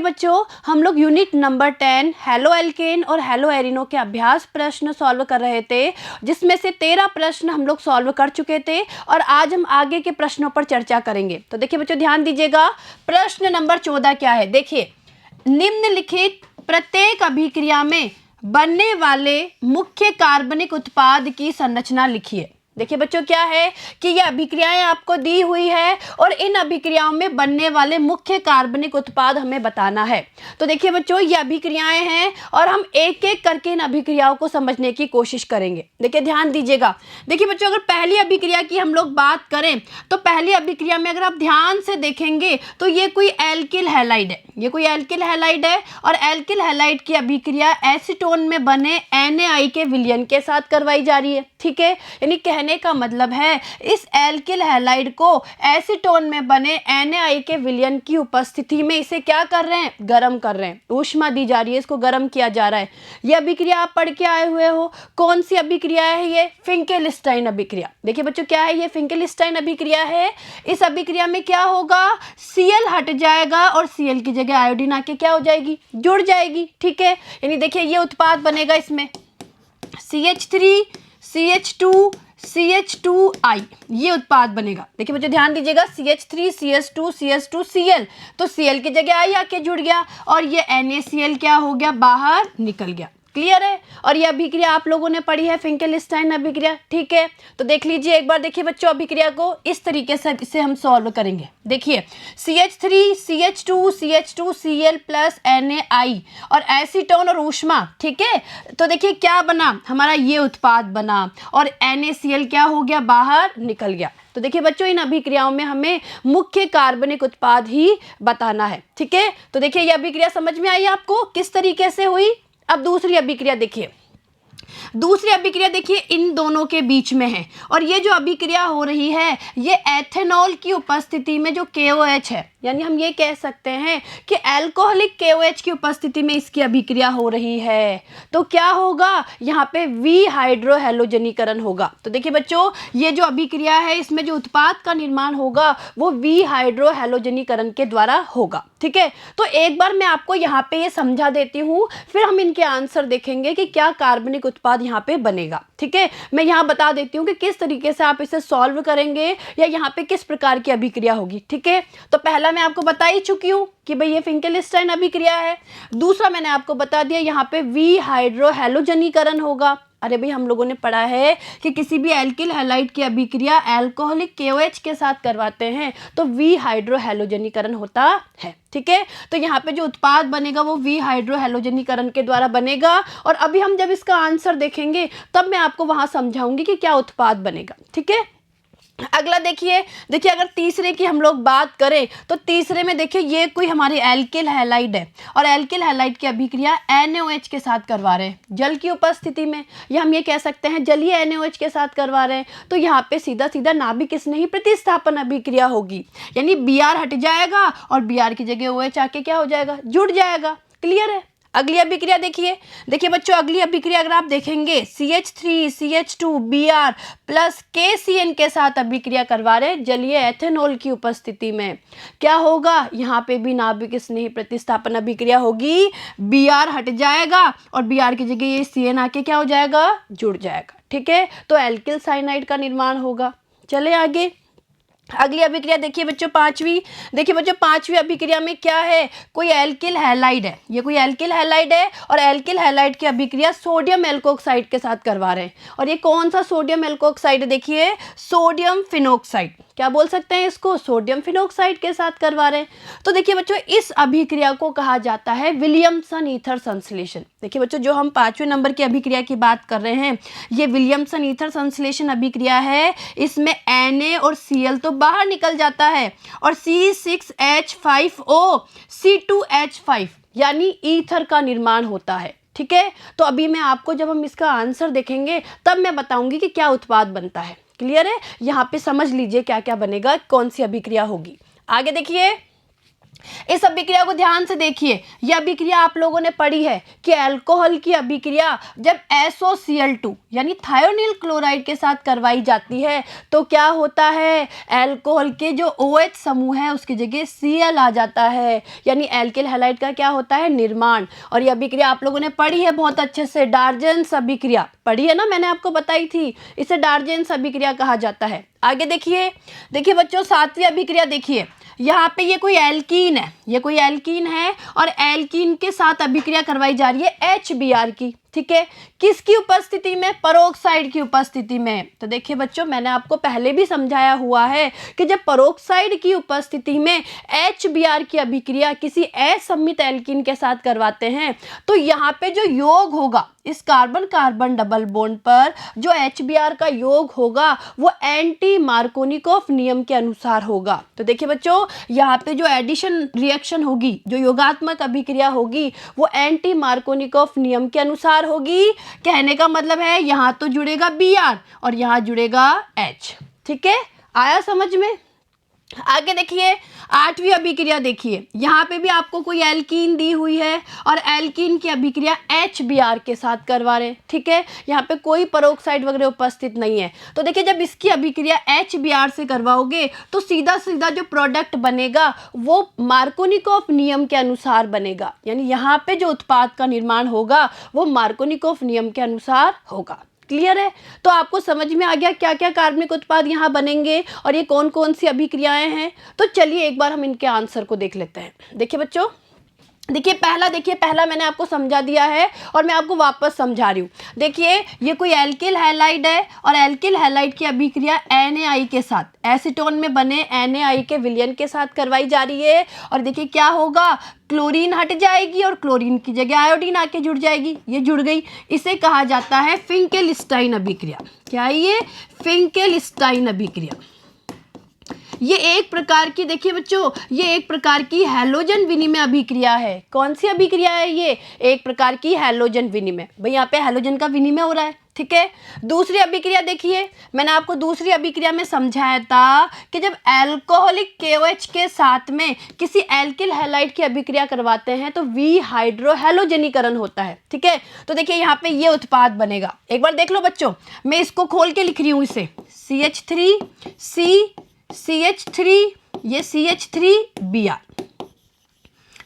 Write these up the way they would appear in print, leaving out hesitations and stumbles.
बच्चों हम लोग यूनिट नंबर 10 हेलो एल्केन और हेलो एरिनो के अभ्यास प्रश्न सॉल्व कर रहे थे, जिसमें से 13 प्रश्न हम लोग सॉल्व कर चुके थे और आज हम आगे के प्रश्नों पर चर्चा करेंगे। तो देखिए बच्चों ध्यान दीजिएगा, प्रश्न नंबर 14 क्या है। देखिए, निम्नलिखित प्रत्येक अभिक्रिया में बनने वाले मुख्य कार्बनिक उत्पाद की संरचना लिखिए। देखिए बच्चों क्या है कि ये अभिक्रियाएं आपको दी हुई है और इन अभिक्रियाओं में बनने वाले मुख्य कार्बनिक उत्पाद हमें बताना है। तो देखिए बच्चों ये अभिक्रियाएं हैं और हम एक एक करके इन अभिक्रियाओं को समझने की कोशिश करेंगे। देखिए ध्यान दीजिएगा, देखिए बच्चों अगर पहली अभिक्रिया की हम लोग बात करें तो पहली अभिक्रिया में अगर आप ध्यान से देखेंगे तो ये कोई एल्किल हैलाइड है, ये कोई एल्किल हैलाइड है और एल्किल हैलाइड की अभिक्रिया एसीटोन में बने NaI के विलयन के साथ करवाई जा रही है। ठीक है, यानी कहने का मतलब है इस एल्किल हैलाइड को एसीटोन में बने NaI के विलयन की उपस्थिति में इसे क्या कर रहे हैं, गर्म कर रहे हैं, ऊष्मा दी जा रही है, इसको गर्म किया जा रहा है। यह अभिक्रिया आप पढ़ के आए हुए हो, कौन सी अभिक्रिया है ये, फिंकेलस्टाइन अभिक्रिया। देखिए बच्चों क्या है, ये फिंकेलस्टाइन अभिक्रिया है। इस अभिक्रिया में क्या होगा, Cl हट जाएगा और Cl की जगह आयोडीन आके क्या हो जाएगी, जुड़ जाएगी। ठीक है, यानी देखिए ये उत्पाद बनेगा इसमें CH3 CH2 CH2I, ये उत्पाद बनेगा। देखिए बच्चों ध्यान दीजिएगा, CH3 CH2 CH2 Cl, तो Cl की जगह I आके जुड़ गया और ये NaCl क्या हो गया, बाहर निकल गया। क्लियर है, और ये अभिक्रिया आप लोगों ने पढ़ी है, फिंकेलस्टाइन अभिक्रिया। ठीक है, तो देख लीजिए एक बार, देखिए बच्चों अभिक्रिया को इस तरीके से इसे हम सॉल्व करेंगे। देखिए CH3 CH2 CH2 Cl plus NaI और एसीटोन और ऊष्मा। ठीक है, तो देखिए क्या बना, हमारा ये उत्पाद बना और NaCl क्या हो गया, बाहर निकल गया। तो देखिए बच्चों इन अभिक्रियाओं में हमें मुख्य कार्बनिक उत्पाद ही बताना है। ठीक है, तो देखिए ये अभिक्रिया समझ में आई आपको किस तरीके से हुई। अब दूसरी अभिक्रिया देखिए, दूसरी अभिक्रिया देखिए इन दोनों के बीच में है और ये जो अभिक्रिया हो रही है ये एथेनॉल की उपस्थिति में जो KOH है, यानी हम ये कह सकते हैं कि अल्कोहलिक KOH की उपस्थिति में इसकी अभिक्रिया हो रही है। तो क्या होगा, यहाँ पे V हाइड्रोहेलोजनीकरण होगा। तो देखिए बच्चों ये जो अभिक्रिया है इसमें जो उत्पाद का निर्माण होगा वो V हाइड्रोहेलोजनीकरण के द्वारा होगा। ठीक है, तो एक बार मैं आपको यहाँ पे ये समझा देती हूँ, फिर हम इनके आंसर देखेंगे कि क्या कार्बनिक उत्पाद यहाँ पे बनेगा। ठीक है, मैं यहाँ बता देती हूँ कि किस तरीके से आप इसे सॉल्व करेंगे या यहाँ पे किस प्रकार की अभिक्रिया होगी। ठीक है, तो पहला मैं आपको बता ही चुकी हूँ कि भाई ये फिंकेलस्टाइन अभिक्रिया है। दूसरा मैंने आपको बता दिया यहाँ पे V हाइड्रोहेलोजनीकरण होगा। अरे भाई हम लोगों ने पढ़ा है कि किसी भी एल्किल हैलाइड की अभिक्रिया अल्कोहलिक KOH के साथ करवाते हैं तो V हाइड्रोहेलोजनीकरण होता है। ठीक है, तो यहाँ पे जो उत्पाद बनेगा वो V हाइड्रोहेलोजनीकरण के द्वारा बनेगा और अभी हम जब इसका आंसर देखेंगे तब मैं आपको वहाँ समझाऊंगी कि क्या उत्पाद बनेगा। ठीक है, अगला देखिए, देखिए अगर तीसरे की हम लोग बात करें तो तीसरे में देखिए ये कोई हमारी एल्किल हैलाइड है और एल्किल हैलाइड की अभिक्रिया NaOH के साथ करवा रहे हैं, जल की उपस्थिति में, या हम ये कह सकते हैं जलीय NaOH के साथ करवा रहे हैं। तो यहाँ पे सीधा सीधा नाभिक इसमें ही प्रतिस्थापन अभिक्रिया होगी, यानी Br हट जाएगा और Br की जगह OH आके क्या हो जाएगा, जुड़ जाएगा। क्लियर है, अगली अभिक्रिया देखिए, देखिए बच्चों अगली अभिक्रिया अगर आप देखेंगे CH3 CH2 Br plus KCN के साथ अभिक्रिया करवा रहे जलीय एथेनॉल की उपस्थिति में, क्या होगा, यहाँ पे भी नाभिक स्नेही प्रतिस्थापन अभिक्रिया होगी, Br हट जाएगा और Br की जगह ये CN आके क्या हो जाएगा, जुड़ जाएगा। ठीक है, तो एल्किल साइनाइड का निर्माण होगा। चले आगे, अगली अभिक्रिया देखिए बच्चों पांचवी, देखिए बच्चों पांचवी अभिक्रिया में क्या है, कोई एल्किल हैलाइड है, ये कोई एल्किल हैलाइड है और एल्किल हैलाइड की अभिक्रिया सोडियम एल्कोक्साइड के साथ करवा रहे हैं और ये कौन सा सोडियम एल्कोक्साइड, देखिए सोडियम फिनोक्साइड, क्या बोल सकते हैं इसको, सोडियम फिनोक्साइड के साथ करवा रहे हैं। तो देखिए बच्चों इस अभिक्रिया को कहा जाता है विलियमसन ईथर संश्लेषण। देखिए बच्चों जो हम 5वें नंबर की अभिक्रिया की बात कर रहे हैं ये विलियमसन ईथर संश्लेषण अभिक्रिया है। इसमें Na और Cl तो बाहर निकल जाता है और C6H5O C2H5 यानी ईथर का निर्माण होता है। ठीक है, तो अभी मैं आपको जब हम इसका आंसर देखेंगे तब मैं बताऊंगी कि क्या उत्पाद बनता है। क्लियर है, यहाँ पे समझ लीजिए क्या क्या बनेगा, कौन सी अभिक्रिया होगी। आगे देखिए, इस अभिक्रिया को ध्यान से देखिए। यह अभिक्रिया आप लोगों ने पढ़ी है कि अल्कोहल की अभिक्रिया जब SOCl2 यानी थायोनील क्लोराइड के साथ करवाई जाती है तो क्या होता है, अल्कोहल के जो OH समूह है उसकी जगह Cl आ जाता है, यानी एल्किल हैलाइड का क्या होता है, निर्माण। और यह अभिक्रिया आप लोगों ने पढ़ी है बहुत अच्छे से, डार्जेंस अभिक्रिया पढ़ी है ना, मैंने आपको बताई थी, इसे डार्जेंस अभिक्रिया कहा जाता है। आगे देखिए, देखिए बच्चों 7वीं अभिक्रिया देखिए, यहाँ पे ये कोई एल्कीन है, ये कोई एल्कीन है और एल्कीन के साथ अभिक्रिया करवाई जा रही है HBr की, ठीक है, किसकी उपस्थिति में, परोक्साइड की उपस्थिति में। तो देखिए बच्चों मैंने आपको पहले भी समझाया हुआ है कि जब परोक्साइड की उपस्थिति में HBr की अभिक्रिया किसी असममित एल्कीन के साथ करवाते हैं तो यहाँ पे जो योग होगा इस कार्बन कार्बन डबल बॉन्ड पर, जो HBr का योग होगा वो एंटी मार्कोनिकॉफ नियम के अनुसार होगा। तो देखिए बच्चों यहाँ पे जो एडिशन रिएक्शन होगी, जो योगात्मक अभिक्रिया होगी वो एंटी मार्कोनिकॉफ नियम के अनुसार होगी। कहने का मतलब है यहाँ तो जुड़ेगा Br और यहाँ जुड़ेगा H, ठीक है, आया समझ में। आगे देखिए 8वीं अभिक्रिया देखिए, यहाँ पे भी आपको कोई एल्कीन दी हुई है और एल्कीन की अभिक्रिया HBr के साथ करवा रहे हैं, ठीक है, यहाँ पे कोई परोक्साइड वगैरह उपस्थित नहीं है। तो देखिए जब इसकी अभिक्रिया HBr से करवाओगे तो सीधा सीधा जो प्रोडक्ट बनेगा वो मार्कोनिकॉफ नियम के अनुसार बनेगा, यानी यहाँ पे जो उत्पाद का निर्माण होगा वो मार्कोनिकॉफ नियम के अनुसार होगा। क्लियर है, तो आपको समझ में आ गया क्या क्या कार्बनिक उत्पाद यहाँ बनेंगे और ये कौन कौन सी अभिक्रियाएं हैं। तो चलिए एक बार हम इनके आंसर को देख लेते हैं। देखिए बच्चों, देखिए पहला मैंने आपको समझा दिया है और मैं आपको वापस समझा रही हूँ। देखिए ये कोई एल्किल हैलाइड है और एल्किल हैलाइड की अभिक्रिया NaI के साथ, एसीटोन में बने NaI के विलयन के साथ करवाई जा रही है। और देखिए क्या होगा, क्लोरीन हट जाएगी और क्लोरीन की जगह आयोडीन आके जुड़ जाएगी, ये जुड़ गई। इसे कहा जाता है फिंकेलस्टाइन अभिक्रिया। क्या है ये, फिंकेलस्टाइन अभिक्रिया। ये एक प्रकार की, देखिए बच्चों ये एक प्रकार की हैलोजन विनिमय अभिक्रिया है। कौन सी अभिक्रिया है ये, एक प्रकार की हैलोजन विनिमय। भाई यहाँ पे हैलोजन का विनिमय हो रहा है, ठीक है। दूसरी अभिक्रिया देखिए, मैंने आपको दूसरी अभिक्रिया में समझाया था कि जब अल्कोहलिक KOH के साथ में किसी एल्किल हैलाइड की अभिक्रिया करवाते हैं तो विहाइड्रोहैलोजनीकरण होता है, ठीक है। तो देखिए यहाँ पे ये उत्पाद बनेगा, एक बार देख लो बच्चों, मैं इसको खोल के लिख रही हूँ, इसे CH3 ये CH3Br।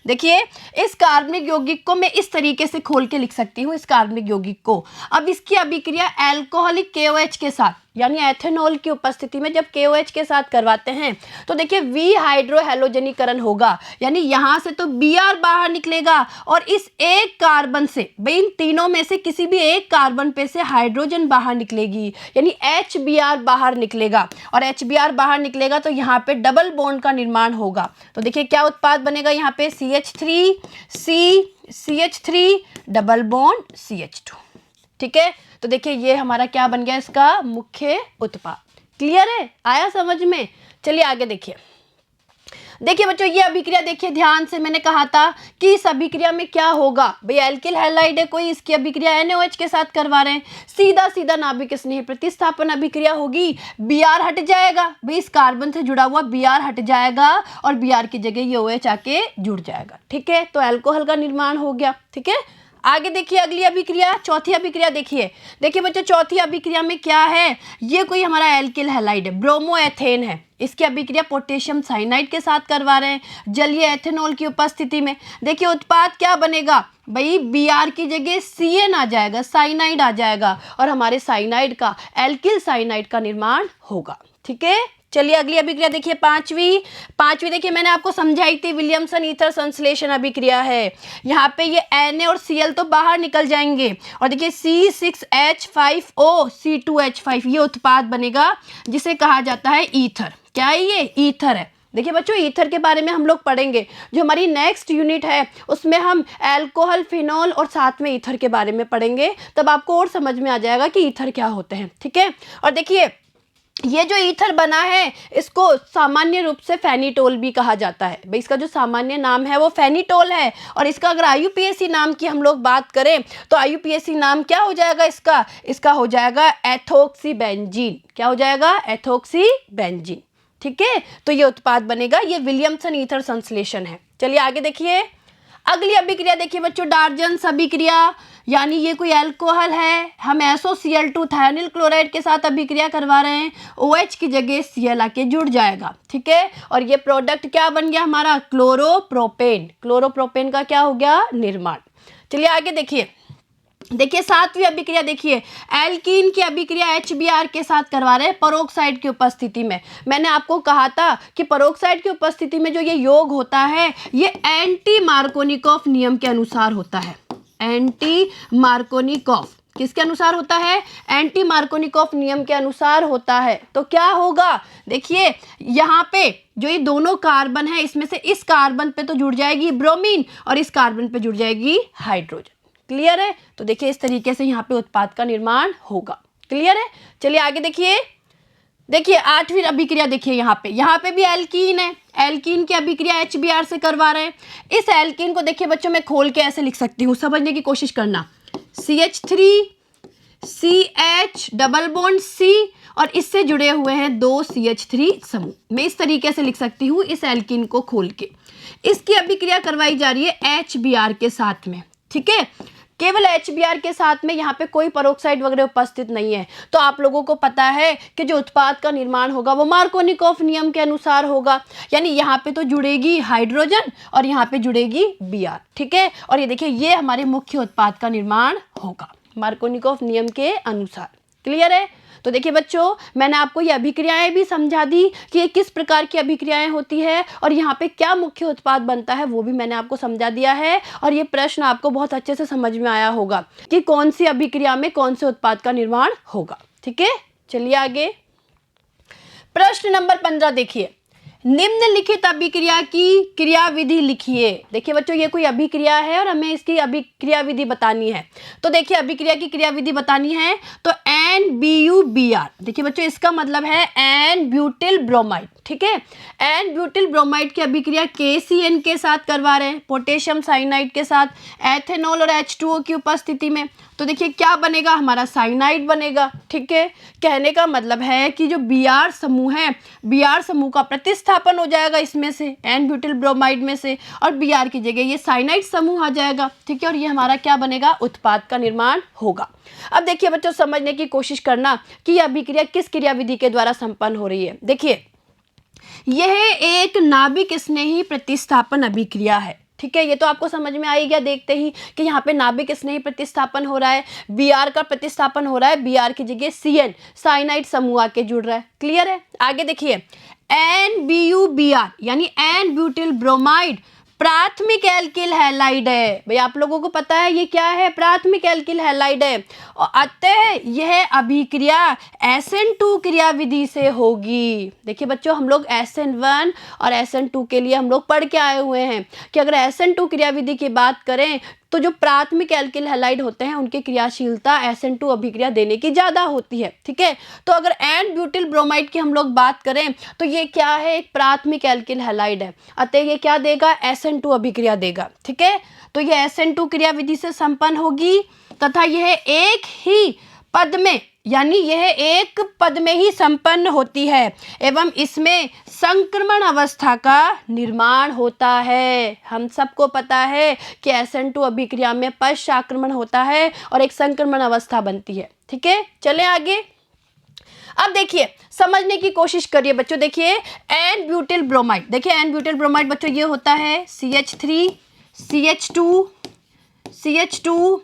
देखिए इस कार्बनिक यौगिक को मैं इस तरीके से खोल के लिख सकती हूँ, इस कार्बनिक यौगिक को। अब इसकी अभिक्रिया अल्कोहलिक KOH के साथ यानी एथेनॉल की उपस्थिति में जब KOH के साथ करवाते हैं तो देखिए विहाइड्रोहैलोजनीकरण होगा, यानी यहाँ से तो Br बाहर निकलेगा और इस एक कार्बन से, भाई इन तीनों में से किसी भी एक कार्बन पे से हाइड्रोजन बाहर निकलेगी, यानी HBr बाहर निकलेगा। और HBr बाहर निकलेगा तो यहाँ पे डबल बॉन्ड का निर्माण होगा। तो देखिए क्या उत्पाद बनेगा यहाँ पे, CH3 डबल बॉन्ड CH2, ठीक है। तो देखिए ये हमारा क्या बन गया, इसका मुख्य उत्पाद। क्लियर है, आया समझ में। चलिए आगे देखिए, देखिए बच्चों ये अभिक्रिया देखिए ध्यान से, मैंने कहा था कि इस अभिक्रिया में क्या होगा, भाई एल्किल हैलाइड है कोई, इसकी अभिक्रिया NaOH के साथ करवा रहे हैं, सीधा सीधा नाभिक स्नेह प्रतिस्थापन अभिक्रिया होगी, Br हट जाएगा, भाई इस कार्बन से जुड़ा हुआ Br हट जाएगा और Br की जगह ये OH आके जुड़ जाएगा, ठीक है। तो अल्कोहल का निर्माण हो गया, ठीक है। आगे देखिए अगली अभिक्रिया, चौथी अभिक्रिया देखिए। देखिए बच्चों चौथी अभिक्रिया में क्या है, ये कोई हमारा एल्किल हैलाइड है, ब्रोमोएथेन है, इसकी अभिक्रिया पोटेशियम साइनाइड के साथ करवा रहे हैं जलीय एथेनॉल की उपस्थिति में। देखिए उत्पाद क्या बनेगा, भाई Br की जगह CN आ जाएगा, साइनाइड आ जाएगा और हमारे साइनाइड का, एल्किल साइनाइड का निर्माण होगा, ठीक है। चलिए अगली अभिक्रिया देखिए, पांचवी देखिए मैंने आपको समझाई थी, विलियमसन ईथर संश्लेषण अभिक्रिया है। यहाँ पे ये Na और Cl तो बाहर निकल जाएंगे और देखिए C6H5O C2H5 ये उत्पाद बनेगा जिसे कहा जाता है ईथर। क्या है ये, ईथर है। देखिए बच्चों ईथर के बारे में हम लोग पढ़ेंगे, जो हमारी नेक्स्ट यूनिट है उसमें हम अल्कोहल, फिनॉल और साथ में ईथर के बारे में पढ़ेंगे, तब आपको और समझ में आ जाएगा कि ईथर क्या होते हैं, ठीक है। और देखिए ये जो ईथर बना है इसको सामान्य रूप से फेनिटोल भी कहा जाता है, भाई इसका जो सामान्य नाम है वो फेनिटोल है। और इसका अगर IUPAC नाम की हम लोग बात करें तो IUPAC नाम क्या हो जाएगा इसका हो जाएगा एथोक्सीबेंजीन। क्या हो जाएगा, एथोक्सीबेंजीन, ठीक है, तो ये उत्पाद बनेगा, ये विलियमसन ईथर संश्लेषण है। चलिए आगे देखिए, अगली अभिक्रिया देखिए बच्चों, डार्जन्स अभिक्रिया, यानी ये कोई अल्कोहल है, हम SOCl2 थायोनिल क्लोराइड के साथ अभिक्रिया करवा रहे हैं, OH की जगह Cl आके जुड़ जाएगा, ठीक है, और ये प्रोडक्ट क्या बन गया हमारा, क्लोरोप्रोपेन। क्लोरोप्रोपेन का क्या हो गया, निर्माण। चलिए आगे देखिए, देखिए सातवीं अभिक्रिया देखिए, एल्कीन की अभिक्रिया HBr के साथ करवा रहे हैं परोक्साइड की उपस्थिति में। मैंने आपको कहा था कि परोक्साइड की उपस्थिति में जो ये योग होता है ये एंटी मार्कोनिकॉफ नियम के अनुसार होता है। एंटी मार्कोनिकॉफ किसके अनुसार होता है, एंटी मार्कोनिकॉफ नियम के अनुसार होता है। तो क्या होगा, देखिए यहाँ पे जो ये दोनों कार्बन है इसमें से इस कार्बन पे तो जुड़ जाएगी ब्रोमीन और इस कार्बन पे जुड़ जाएगी हाइड्रोजन। क्लियर है, तो देखिए इस तरीके से यहाँ पे उत्पाद का निर्माण होगा। क्लियर है, चलिए आगे देखिए, देखिए आठवीं अभिक्रिया देखिए, यहाँ पे भी एल्कीन है, एल्कीन की अभिक्रिया HBr से करवा रहे हैं। इस एल्कीन को देखिए बच्चों मैं खोल के ऐसे लिख सकती हूँ, समझने की कोशिश करना, CH3 CH double bond C और इससे जुड़े हुए हैं 2 CH3 समूह। मैं इस तरीके से लिख सकती हूँ इस एल्कीन को खोल के। इसकी अभिक्रिया करवाई जा रही है HBr के साथ में, ठीक है, केवल HBr के साथ में, यहाँ पे कोई परोक्साइड वगैरह उपस्थित नहीं है। तो आप लोगों को पता है कि जो उत्पाद का निर्माण होगा वो मार्कोनिकॉफ नियम के अनुसार होगा, यानी यहाँ पे तो जुड़ेगी हाइड्रोजन और यहाँ पे जुड़ेगी Br, ठीक है, और ये देखिए ये हमारे मुख्य उत्पाद का निर्माण होगा मार्कोनिकॉफ नियम के अनुसार। क्लियर है, तो देखिए बच्चों मैंने आपको ये अभिक्रियाएं भी समझा दी कि ये किस प्रकार की अभिक्रियाएं होती है और यहाँ पे क्या मुख्य उत्पाद बनता है वो भी मैंने आपको समझा दिया है। और ये प्रश्न आपको बहुत अच्छे से समझ में आया होगा कि कौन सी अभिक्रिया में कौन से उत्पाद का निर्माण होगा। ठीक है, चलिए आगे प्रश्न नंबर 15 देखिए, निम्नलिखित अभिक्रिया की क्रियाविधि लिखिए। देखिए बच्चों ये कोई अभिक्रिया है और हमें इसकी अभिक्रिया विधि बतानी है। तो देखिए अभिक्रिया की क्रियाविधि बतानी है तो NBuBr, देखिए बच्चों इसका मतलब है एन ब्यूटिल ब्रोमाइड, ठीक है, एन ब्यूटिल ब्रोमाइड की अभिक्रिया KCN के साथ करवा रहे हैं पोटेशियम साइनाइड के साथ एथेनॉल और H2O की उपस्थिति में। तो देखिए क्या बनेगा, हमारा साइनाइड बनेगा। ठीक है, कहने का मतलब है कि जो Br समूह है, Br समूह का प्रतिस्थापन हो जाएगा इसमें से एन ब्यूटिल ब्रोमाइड में से और Br की जगह ये साइनाइड समूह आ जाएगा। ठीक है, और ये हमारा क्या बनेगा, उत्पाद का निर्माण होगा। अब देखिए बच्चों समझने की कोशिश करना कि यह अभिक्रिया किस क्रियाविधि के द्वारा संपन्न हो रही है। देखिए यह एक नाभिक स्नेही प्रतिस्थापन अभिक्रिया है। ठीक है, ये तो आपको समझ में आ ही गया देखते ही कि यहाँ पे नाभिक स्नेही प्रतिस्थापन हो रहा है, Br का प्रतिस्थापन हो रहा है, Br की जगह CN साइनाइड समूह आके जुड़ रहा है। क्लियर है, आगे देखिए NBuBr यानी एन ब्यूटिल ब्रोमाइड प्राथमिक एल्किल हैलाइड है। भाई आप लोगों को पता है ये क्या है, प्राथमिक एल्किल हैलाइड है और अतः यह अभिक्रिया SN2 क्रियाविधि से होगी। देखिए बच्चों हम लोग SN1 और SN2 के लिए हम लोग पढ़ के आए हुए हैं कि अगर SN2 क्रियाविधि की बात करें तो जो प्राथमिक एल्किल हैलाइड होते हैं उनकी क्रियाशीलता SN2 अभिक्रिया देने की ज़्यादा होती है। ठीक है, तो अगर एन ब्यूटिल ब्रोमाइड की हम लोग बात करें तो ये क्या है, एक प्राथमिक एल्किल हैलाइड है, अतः ये क्या देगा, SN2 अभिक्रिया देगा। ठीक है, तो ये SN2 क्रियाविधि से संपन्न होगी तथा यह एक ही पद में यानी यह एक पद में ही संपन्न होती है एवं इसमें संक्रमण अवस्था का निर्माण होता है। हम सबको पता है कि SN2 अभिक्रिया में पश्चाक्रमण होता है और एक संक्रमण अवस्था बनती है। ठीक है, चलें आगे। अब देखिए समझने की कोशिश करिए बच्चों, देखिए एन ब्यूटिल ब्रोमाइड, देखिए एन ब्यूटिल ब्रोमाइड बच्चों ये होता है CH3 CH2 CH2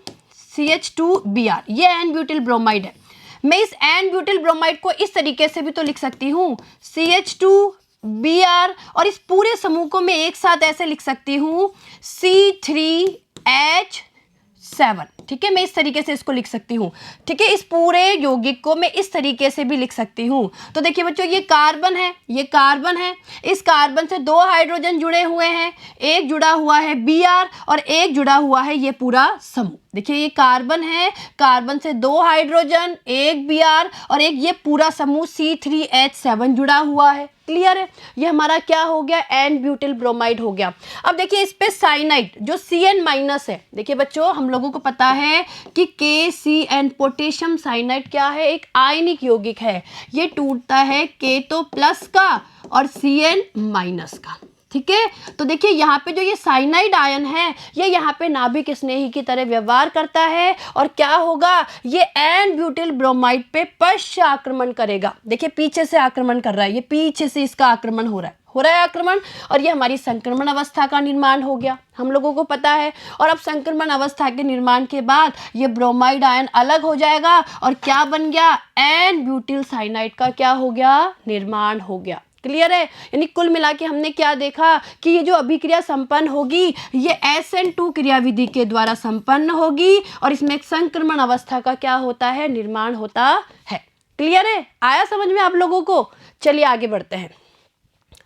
CH2Br, ये एन ब्यूटिल ब्रोमाइड है। मैं इस एन ब्यूटिल ब्रोमाइड को इस तरीके से भी तो लिख सकती हूँ CH2Br और इस पूरे समूह को मैं एक साथ ऐसे लिख सकती हूँ C3H7। ठीक है, मैं इस तरीके से इसको लिख सकती हूँ। ठीक है, इस पूरे यौगिक को मैं इस तरीके से भी लिख सकती हूँ। तो देखिए बच्चों ये कार्बन है, ये कार्बन है, इस कार्बन से 2 हाइड्रोजन जुड़े हुए हैं, एक जुड़ा हुआ है Br और एक जुड़ा हुआ है ये पूरा समूह। देखिए ये कार्बन है, कार्बन से 2 हाइड्रोजन, 1 Br और एक ये पूरा समूह C3H7 जुड़ा हुआ है। क्लियर है? ये हमारा क्या हो गया, एन ब्यूटिल ब्रोमाइड हो गया। अब देखिए इस पे साइनाइड जो Cn- है, देखिए बच्चों हम लोगों को पता है कि KCN पोटेशियम साइनाइड क्या है, एक आयनिक यौगिक है। ये टूटता है K तो प्लस का और Cn- का। ठीक है, तो देखिए यहाँ पे जो ये साइनाइड आयन है ये यहाँ पे नाभिक स्नेही की तरह व्यवहार करता है और क्या होगा, ये एन ब्यूटिल ब्रोमाइड पे पश्च आक्रमण करेगा। देखिए पीछे से आक्रमण कर रहा है, ये पीछे से इसका आक्रमण हो रहा है आक्रमण, और ये हमारी संक्रमण अवस्था का निर्माण हो गया, हम लोगों को पता है। और अब संक्रमण अवस्था के निर्माण के बाद ये ब्रोमाइड आयन अलग हो जाएगा और क्या बन गया, एन ब्यूटिल साइनाइड का क्या हो गया, निर्माण हो गया। क्लियर है? यानी कुल मिला के हमने क्या देखा कि ये जो अभिक्रिया संपन्न होगी ये SN2 क्रियाविधि के द्वारा संपन्न होगी और इसमें एक संक्रमण अवस्था का क्या होता है, निर्माण होता है। क्लियर है? आया समझ में आप लोगों को? चलिए आगे बढ़ते हैं।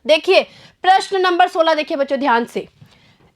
देखिए प्रश्न नंबर 16 देखिए बच्चों ध्यान से,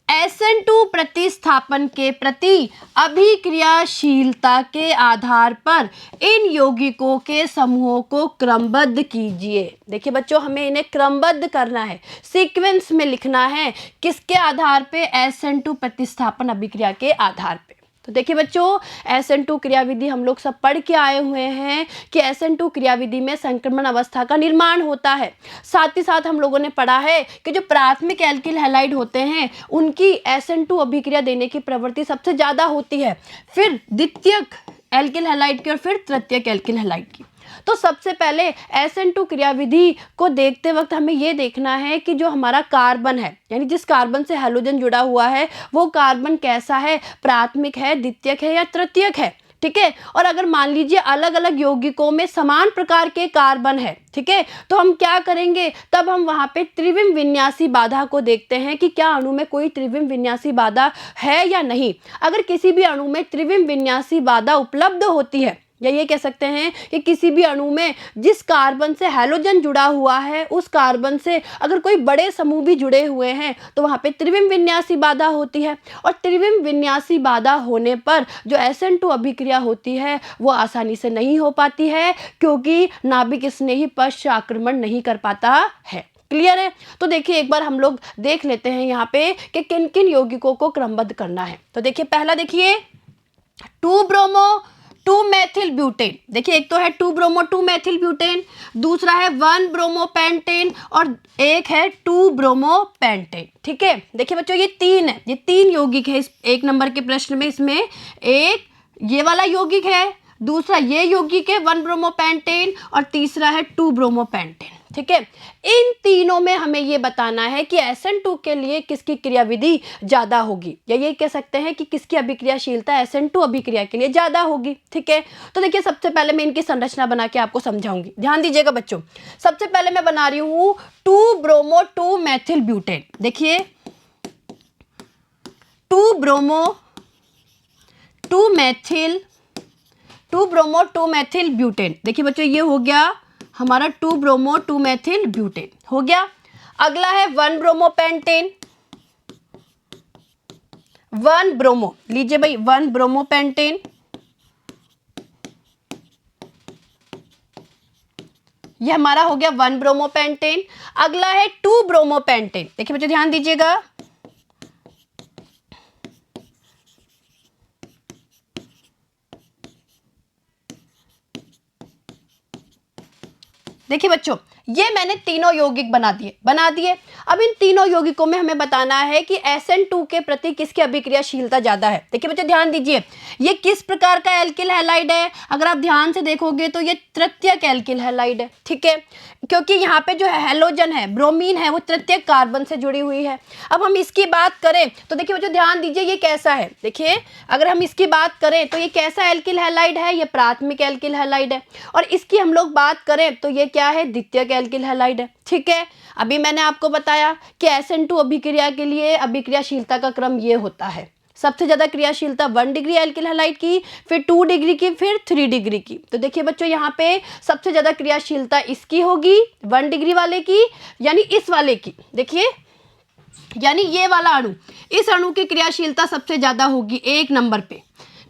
SN2 प्रतिस्थापन के प्रति अभिक्रियाशीलता के आधार पर इन यौगिकों के समूहों को क्रमबद्ध कीजिए। देखिए बच्चों हमें इन्हें क्रमबद्ध करना है, सीक्वेंस में लिखना है, किसके आधार पे, SN2 प्रतिस्थापन अभिक्रिया के आधार पे। तो देखिए बच्चों SN2 क्रियाविधि हम लोग सब पढ़ के आए हुए हैं कि SN2 क्रियाविधि में संक्रमण अवस्था का निर्माण होता है। साथ ही साथ हम लोगों ने पढ़ा है कि जो प्राथमिक एल्किल हैलाइड होते हैं उनकी SN2 अभिक्रिया देने की प्रवृत्ति सबसे ज़्यादा होती है, फिर द्वितीयक एल्किल हैलाइड की और फिर तृतीयक एल्किल हैलाइड की। तो सबसे पहले SN2 क्रियाविधि को देखते वक्त हमें ये देखना है कि जो हमारा कार्बन है, यानी जिस कार्बन से हैलोजन जुड़ा हुआ है वो कार्बन कैसा है, प्राथमिक है, द्वितीयक है या तृतीयक है। ठीक है, और अगर मान लीजिए अलग अलग यौगिकों में समान प्रकार के कार्बन है, ठीक है, तो हम क्या करेंगे, तब हम वहाँ पे त्रिविम विन्यासी बाधा को देखते हैं कि क्या अणु में कोई त्रिविम विन्यासी बाधा है या नहीं। अगर किसी भी अणु में त्रिविम विन्यासी बाधा उपलब्ध होती है, या ये कह सकते हैं कि किसी भी अणु में जिस कार्बन से हैलोजन जुड़ा हुआ है उस कार्बन से अगर कोई बड़े समूह भी जुड़े हुए हैं तो वहाँ पे त्रिविम विन्यासी बाधा होती है, और त्रिविम विन्यासी बाधा होने पर जो SN2 अभिक्रिया होती है वो आसानी से नहीं हो पाती है क्योंकि नाभिक स्नेही पश्च आक्रमण नहीं कर पाता है। क्लियर है? तो देखिए एक बार हम लोग देख लेते हैं यहाँ पे कि किन किन यौगिकों को क्रमबद्ध करना है। तो देखिए पहला देखिए 2 ब्रोमो 2 मेथिल ब्यूटेन, देखिए एक तो है 2 ब्रोमो 2 मेथिल ब्यूटेन, दूसरा है 1 ब्रोमो पेंटेन और एक है 2 ब्रोमो पेंटेन। ठीक है, देखिए बच्चों ये तीन है, ये तीन यौगिक है इस एक नंबर के प्रश्न में। इसमें एक ये वाला यौगिक है, दूसरा ये यौगिक है 1 ब्रोमो पेंटेन और तीसरा है 2 ब्रोमो पेंटेन। ठीक है, इन तीनों में हमें ये बताना है कि SN2 के लिए किसकी क्रियाविधि ज्यादा होगी, या ये कह सकते हैं कि किसकी अभिक्रियाशीलता SN2 अभिक्रिया के लिए ज्यादा होगी। ठीक है, तो देखिए सबसे पहले मैं इनकी संरचना बना के आपको समझाऊंगी, ध्यान दीजिएगा बच्चों। सबसे पहले मैं बना रही हूं 2 ब्रोमो 2 मेथिल ब्यूटेन। देखिए 2 bromo 2 methyl 2 bromo 2 methyl butane. देखिए बच्चों ये हो गया हमारा 2 ब्रोमो 2 मेथिल ब्यूटेन हो गया। अगला है 1 ब्रोमो पेंटेन, 1 ब्रोमो लीजिए भाई 1 ब्रोमो पेंटेन, ये हमारा हो गया 1 ब्रोमो पेंटेन। अगला है 2 ब्रोमो पेंटेन। देखिए बच्चों ध्यान दीजिएगा, देखिए बच्चों ये मैंने तीनों यौगिक बना दिए। अब इन तीनों यौगिकों में हमें बताना है कि SN2 के प्रति किसकी अभिक्रियाशीलता ज्यादा है। देखिए बच्चों ध्यान दीजिए, ये किस प्रकार का एल्किल हैलाइड है, अगर आप ध्यान से देखोगे तो ये तृतीयक एल्किल हैलाइड है। ठीक है, क्योंकि यहाँ पे जो हैलोजन है, ब्रोमीन है, वो तृतीयक कार्बन से जुड़ी हुई है। अब हम इसकी बात करें तो देखिए बच्चों ध्यान दीजिए ये कैसा है। देखिए अगर हम इसकी बात करें तो ये कैसा एल्किल हैलाइड है, ये प्राथमिक एल्किल हैलाइड है, और इसकी हम लोग बात करें तो ये क्या है, द्वितीयक एल्किल हैलाइड है। ठीक है, अभी मैंने आपको बताया कि SN2 अभिक्रिया के लिए अभिक्रियाशीलता का क्रम ये होता है, सबसे ज्यादा क्रियाशीलता 1 डिग्री एल्किल हैलाइड की, फिर 2 डिग्री की, फिर 3 डिग्री की। तो देखिए बच्चों यहाँ पे सबसे ज्यादा क्रियाशीलता इसकी होगी 1 डिग्री वाले की, यानी इस वाले की। देखिए यानी ये वाला अणु, इस अणु की क्रियाशीलता सबसे ज्यादा होगी 1 नंबर पे।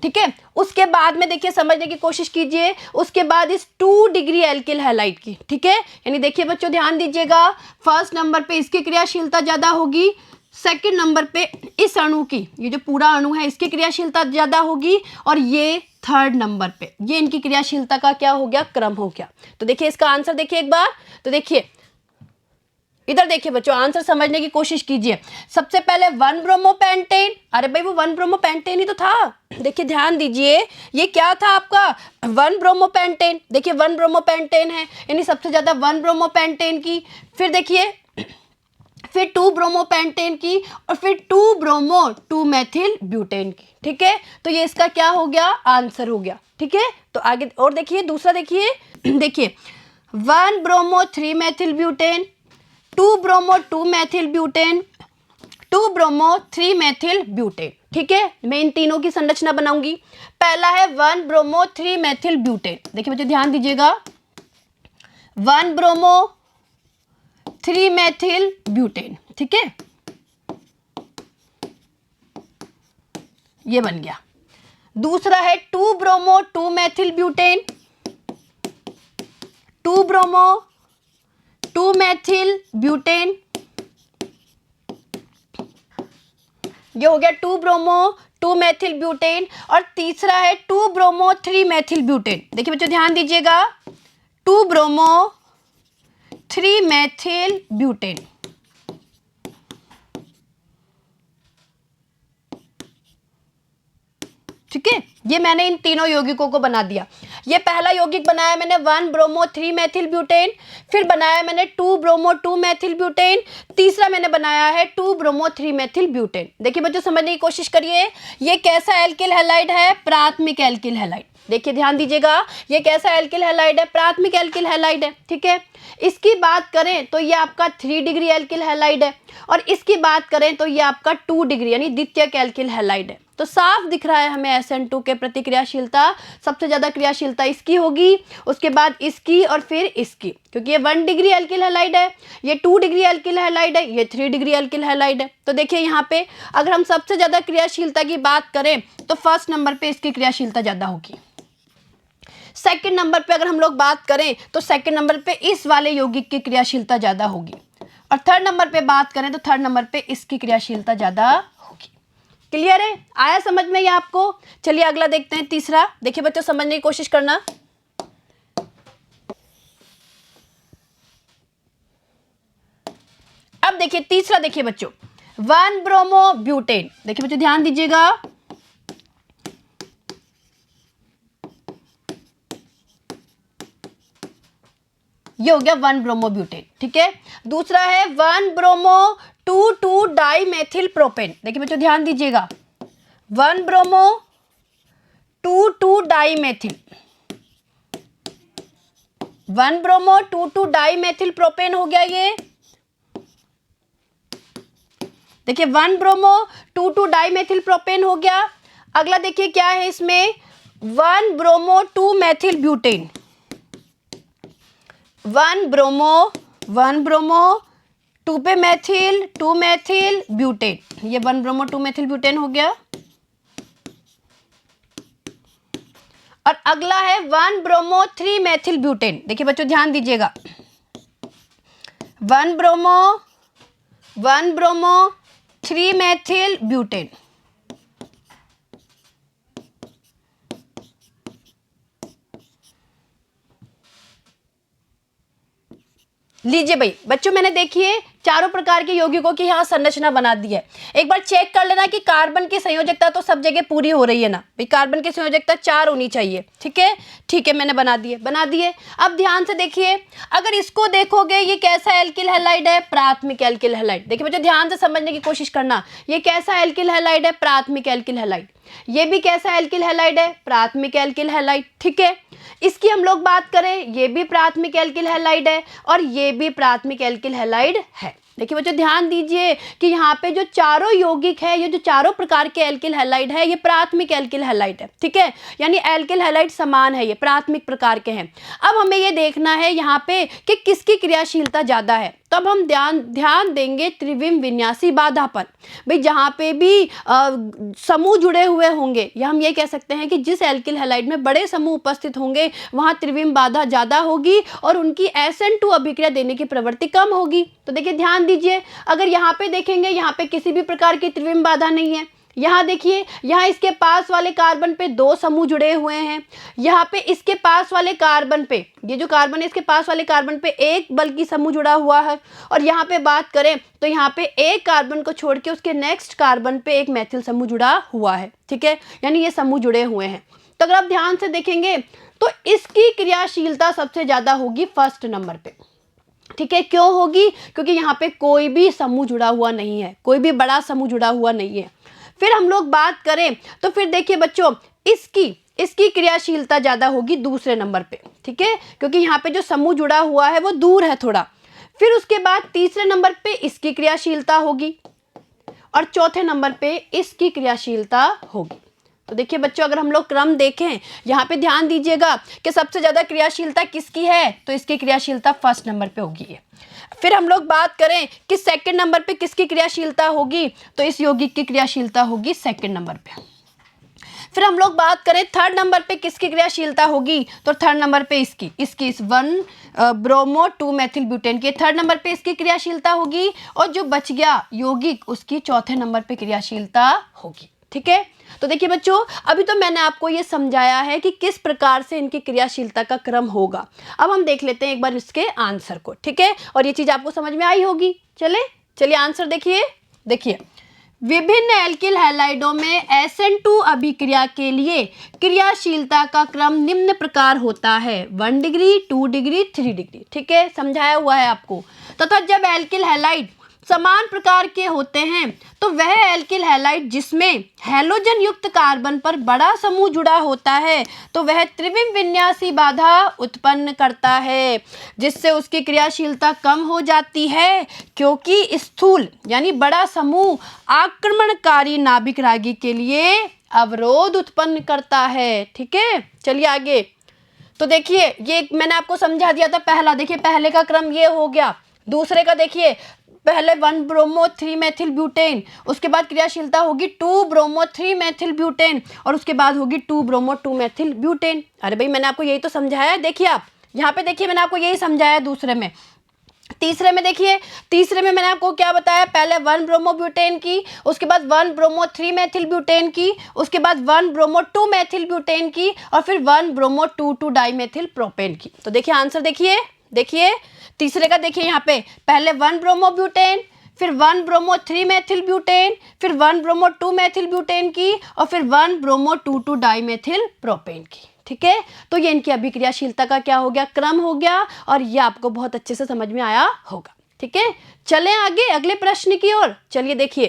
ठीक है। उसके बाद में देखिए समझने की कोशिश कीजिए, उसके बाद इस 2 डिग्री एल्किल हैलाइड की, ठीक है। यानी देखिए बच्चों ध्यान दीजिएगा, फर्स्ट नंबर पे इसकी क्रियाशीलता ज़्यादा होगी, सेकंड नंबर पे इस अणु की, ये जो पूरा अणु है इसकी क्रियाशीलता ज़्यादा होगी, और ये थर्ड नंबर पे ये इनकी क्रियाशीलता का क्या हो गया, क्रम हो गया। तो देखिए इसका आंसर देखिए एक बार, तो देखिए इधर देखिए बच्चों, आंसर समझने की कोशिश कीजिए। सबसे पहले 1 ब्रोमोपेंटेन, अरे भाई वो 1 ब्रोमोपेंटेन ही तो था। देखिए ध्यान दीजिए, ये क्या था आपका 1 ब्रोमोपेंटेन, देखिए 1 ब्रोमोपेंटेन है, यानी सबसे ज्यादा 1 ब्रोमोपेंटेन की, फिर देखिए फिर 2 ब्रोमोपेंटेन की, और फिर 2 ब्रोमो 2 मेथिल ब्यूटेन की, ठीक है। तो ये इसका क्या हो गया, आंसर हो गया, ठीक है। तो आगे और देखिए दूसरा देखिए देखिए 1 bromo 3 methyl butane, 2 bromo 2 methyl butane, 2 bromo 3 methyl butane, ठीक है। मैं इन तीनों की संरचना बनाऊंगी। पहला है 1 ब्रोमो 3 मेथिल ब्यूटेन, देखिए बच्चों ध्यान दीजिएगा, 1 ब्रोमो 3 मेथिल ब्यूटेन, ठीक है, ये बन गया। दूसरा है 2 bromo 2 methyl butane, 2 bromo 2 methyl butane, ये हो गया 2 ब्रोमो 2 मेथिल ब्यूटेन। और तीसरा है 2 ब्रोमो 3 मेथिल ब्यूटेन, देखिए बच्चों ध्यान दीजिएगा, 2 ब्रोमो 3 मेथिल ब्यूटेन, ठीक है। ये मैंने इन तीनों यौगिकों को बना दिया। ये पहला यौगिक बनाया मैंने 1 ब्रोमो 3 मेथिल ब्यूटेन, फिर बनाया मैंने 2 ब्रोमो 2 मेथिल ब्यूटेन, तीसरा मैंने बनाया है 2 ब्रोमो 3 मेथिल ब्यूटेन। देखिए बच्चों समझने की कोशिश करिए, ये कैसा एल्किल हैलाइड है, प्राथमिक एल्किल हैलाइड। देखिए ध्यान दीजिएगा, ये कैसा एल्किल हैलाइड है, प्राथमिक एल्किल हैलाइड है, ठीक है। इसकी बात करें तो ये आपका 3 डिग्री एल्किल हैलाइड है, और इसकी बात करें तो ये आपका 2 डिग्री यानी द्वितीयक एल्किल हैलाइड है। तो साफ दिख रहा है हमें SN2 के प्रति क्रियाशीलता, सबसे ज्यादा क्रियाशीलता इसकी होगी, उसके बाद इसकी, और फिर इसकी, क्योंकि ये 1 डिग्री एल्किल हैलाइड है, ये 2 डिग्री एल्किल हैलाइड है, ये 3 डिग्री एल्किल हैलाइड है। तो देखिए यहाँ पे अगर हम सबसे ज्यादा क्रियाशीलता की बात करें तो फर्स्ट नंबर पे इसकी क्रियाशीलता ज्यादा होगी। सेकंड नंबर पे अगर हम लोग बात करें तो सेकंड नंबर पे इस वाले यौगिक की क्रियाशीलता ज्यादा होगी, और थर्ड नंबर पे बात करें तो थर्ड नंबर पे इसकी क्रियाशीलता ज्यादा होगी। क्लियर है, आया समझ में ये आपको। चलिए अगला देखते हैं, तीसरा। देखिए बच्चों समझने की कोशिश करना। अब देखिए तीसरा, देखिए बच्चों 1 ब्रोमो ब्यूटेन, देखिए बच्चों ध्यान दीजिएगा, ये हो गया 1 ब्रोमो ब्यूटेन, ठीक है। दूसरा है 1 ब्रोमो 2 डाई मेथिल प्रोपेन, देखिए बच्चों ध्यान दीजिएगा, 1 bromo 2 di methyl, 1 bromo 2 di methyl propane हो गया ये। देखिए 1 ब्रोमो 2 डाई मेथिल प्रोपेन हो गया। अगला देखिए क्या है इसमें, 1 ब्रोमो 2 मेथिल ब्यूटेन, 1 ब्रोमो 2 पे मेथिल 2 मेथिल ब्यूटेन, ये 1 ब्रोमो 2 मेथिल ब्यूटेन हो गया। और अगला है 1 ब्रोमो 3 मेथिल ब्यूटेन, देखिए बच्चों ध्यान दीजिएगा, 1 ब्रोमो 3 मेथिल ब्यूटेन। लीजिए भाई बच्चों, मैंने देखिए चारों प्रकार के यौगिकों की यहाँ संरचना बना दी है। एक बार चेक कर लेना कि कार्बन की संयोजकता तो सब जगह पूरी हो रही है ना भाई, कार्बन की संयोजकता 4 होनी चाहिए, ठीक है, मैंने बना दिए। अब ध्यान से देखिए, अगर इसको देखोगे ये कैसा एल्किल हैलाइड है, प्राथमिक एल्किल हैलाइड। देखिए बच्चों ध्यान से समझने की कोशिश करना, ये कैसा एल्किल हैलाइड है, प्राथमिक एल्किल हैलाइड। ये भी कैसा एल्किल हैलाइड है, प्राथमिक एल्किल हैलाइड, ठीक है। इसकी हम लोग बात करें, ये भी प्राथमिक एल्किल हैलाइड है, और ये भी प्राथमिक एल्किल हैलाइड है। देखिए बच्चों ध्यान दीजिए कि यहाँ पे जो चारों यौगिक है, ये जो चारों प्रकार के एल्किल हैलाइड है, ये प्राथमिक एल्किल हैलाइड है, ठीक है, यानी एल्किल हैलाइड समान है, ये प्राथमिक प्रकार के हैं। अब हमें ये देखना है यहाँ पे कि किसकी क्रियाशीलता ज्यादा है। तो अब हम ध्यान देंगे त्रिविम विन्यासी बाधा पर। भाई जहाँ पे भी समूह जुड़े हुए होंगे, या हम ये कह सकते हैं कि जिस एल्किल हैलाइड में बड़े समूह उपस्थित होंगे वहाँ त्रिविम बाधा ज़्यादा होगी और उनकी SN2 अभिक्रिया देने की प्रवृत्ति कम होगी। तो देखिए ध्यान दीजिए, अगर यहाँ पे देखेंगे, यहाँ पे किसी भी प्रकार की त्रिविम बाधा नहीं है। यहाँ देखिए, यहाँ इसके पास वाले कार्बन पे 2 समूह जुड़े हुए हैं, यहाँ पे इसके पास वाले कार्बन पे, ये जो कार्बन है इसके पास वाले कार्बन पे एक बल्कि समूह जुड़ा हुआ है, और यहाँ पे बात करें तो यहाँ पे एक कार्बन को छोड़ के उसके नेक्स्ट कार्बन पे एक मेथिल समूह जुड़ा हुआ है। ठीक है, यानी ये समूह जुड़े हुए हैं। तो अगर आप ध्यान से देखेंगे तो इसकी क्रियाशीलता सबसे ज़्यादा होगी फर्स्ट नंबर पे। ठीक है, क्यों होगी? क्योंकि यहाँ पे कोई भी समूह जुड़ा हुआ नहीं है, कोई भी बड़ा समूह जुड़ा हुआ नहीं है। फिर हम लोग बात करें तो फिर देखिए बच्चों, इसकी क्रियाशीलता ज़्यादा होगी दूसरे नंबर पे। ठीक है, क्योंकि यहाँ पे जो समूह जुड़ा हुआ है वो दूर है थोड़ा। फिर उसके बाद तीसरे नंबर पे इसकी क्रियाशीलता होगी और चौथे नंबर पे इसकी क्रियाशीलता होगी। तो देखिए बच्चों, अगर हम लोग क्रम देखें, यहाँ पे ध्यान दीजिएगा कि सबसे ज़्यादा क्रियाशीलता किसकी है, तो इसकी क्रियाशीलता फर्स्ट नंबर पे होगी है। फिर हम लोग बात करें कि सेकंड नंबर पे किसकी क्रियाशीलता होगी, तो इस यौगिक की क्रियाशीलता होगी सेकंड नंबर पे। फिर हम लोग बात करें थर्ड नंबर पे किसकी क्रियाशीलता होगी, तो थर्ड नंबर पे इसकी इस 1 ब्रोमो 2 मेथिल ब्यूटेन की थर्ड नंबर पे इसकी क्रियाशीलता होगी, और जो बच गया यौगिक उसकी चौथे नंबर पे क्रियाशीलता होगी। ठीक है, तो देखिए बच्चों, अभी तो मैंने आपको ये समझाया है कि किस प्रकार से इनकी क्रियाशीलता का क्रम होगा। अब हम देख लेते हैं एक बार इसके आंसर को। ठीक है, और ये चीज़ आपको समझ में आई होगी। चलिए आंसर देखिए विभिन्न एल्किल हैलाइडों में SN2 अभिक्रिया के लिए क्रियाशीलता का क्रम निम्न प्रकार होता है: 1 डिग्री, 2 डिग्री, 3 डिग्री। ठीक है, समझाया हुआ है आपको। तथा जब एल्किल हैलाइड समान प्रकार के होते हैं तो वह एल्किल हैलाइड जिसमें हैलोजन युक्त कार्बन पर बड़ा समूह जुड़ा होता है तो वह त्रिविम विन्यासी बाधा उत्पन्न करता है, जिससे उसकी क्रियाशीलता कम हो जाती है, क्योंकि स्थूल यानी बड़ा समूह आक्रमणकारी नाभिक रागी के लिए अवरोध उत्पन्न करता है। ठीक है, चलिए आगे। तो देखिए, ये मैंने आपको समझा दिया था पहला। देखिए पहले का क्रम ये हो गया। दूसरे का देखिए, पहले 1 ब्रोमो 3 मेथिल ब्यूटेन, उसके बाद क्रियाशीलता होगी 2 ब्रोमो 3 मेथिल ब्यूटेन, और उसके बाद होगी 2 ब्रोमो 2 मेथिल ब्यूटेन। अरे भाई, मैंने आपको यही तो समझाया है। देखिए आप यहाँ पे देखिए, मैंने आपको यही समझाया दूसरे में। तीसरे में देखिए, तीसरे में मैंने आपको क्या बताया, पहले 1 ब्रोमो ब्यूटेन की, उसके बाद 1 ब्रोमो 3 मेथिल ब्यूटेन की, उसके बाद 1 ब्रोमो 2 मेथिल ब्यूटेन की, और फिर 1 ब्रोमो 2 डाई मेथिल प्रोपेन की। तो देखिए आंसर देखिए तीसरे का देखिए, यहाँ पे पहले 1 ब्रोमो ब्यूटेन, फिर 1 ब्रोमो 3 मेथिल ब्यूटेन, फिर 1 ब्रोमो 2 मेथिल ब्यूटेन की, और फिर 1 ब्रोमो 2 डाई मेथिल प्रोपेन की। ठीक है, तो ये इनकी अभिक्रियाशीलता का क्या हो गया, क्रम हो गया, और ये आपको बहुत अच्छे से समझ में आया होगा। ठीक है, चलें आगे अगले प्रश्न की ओर। चलिए देखिए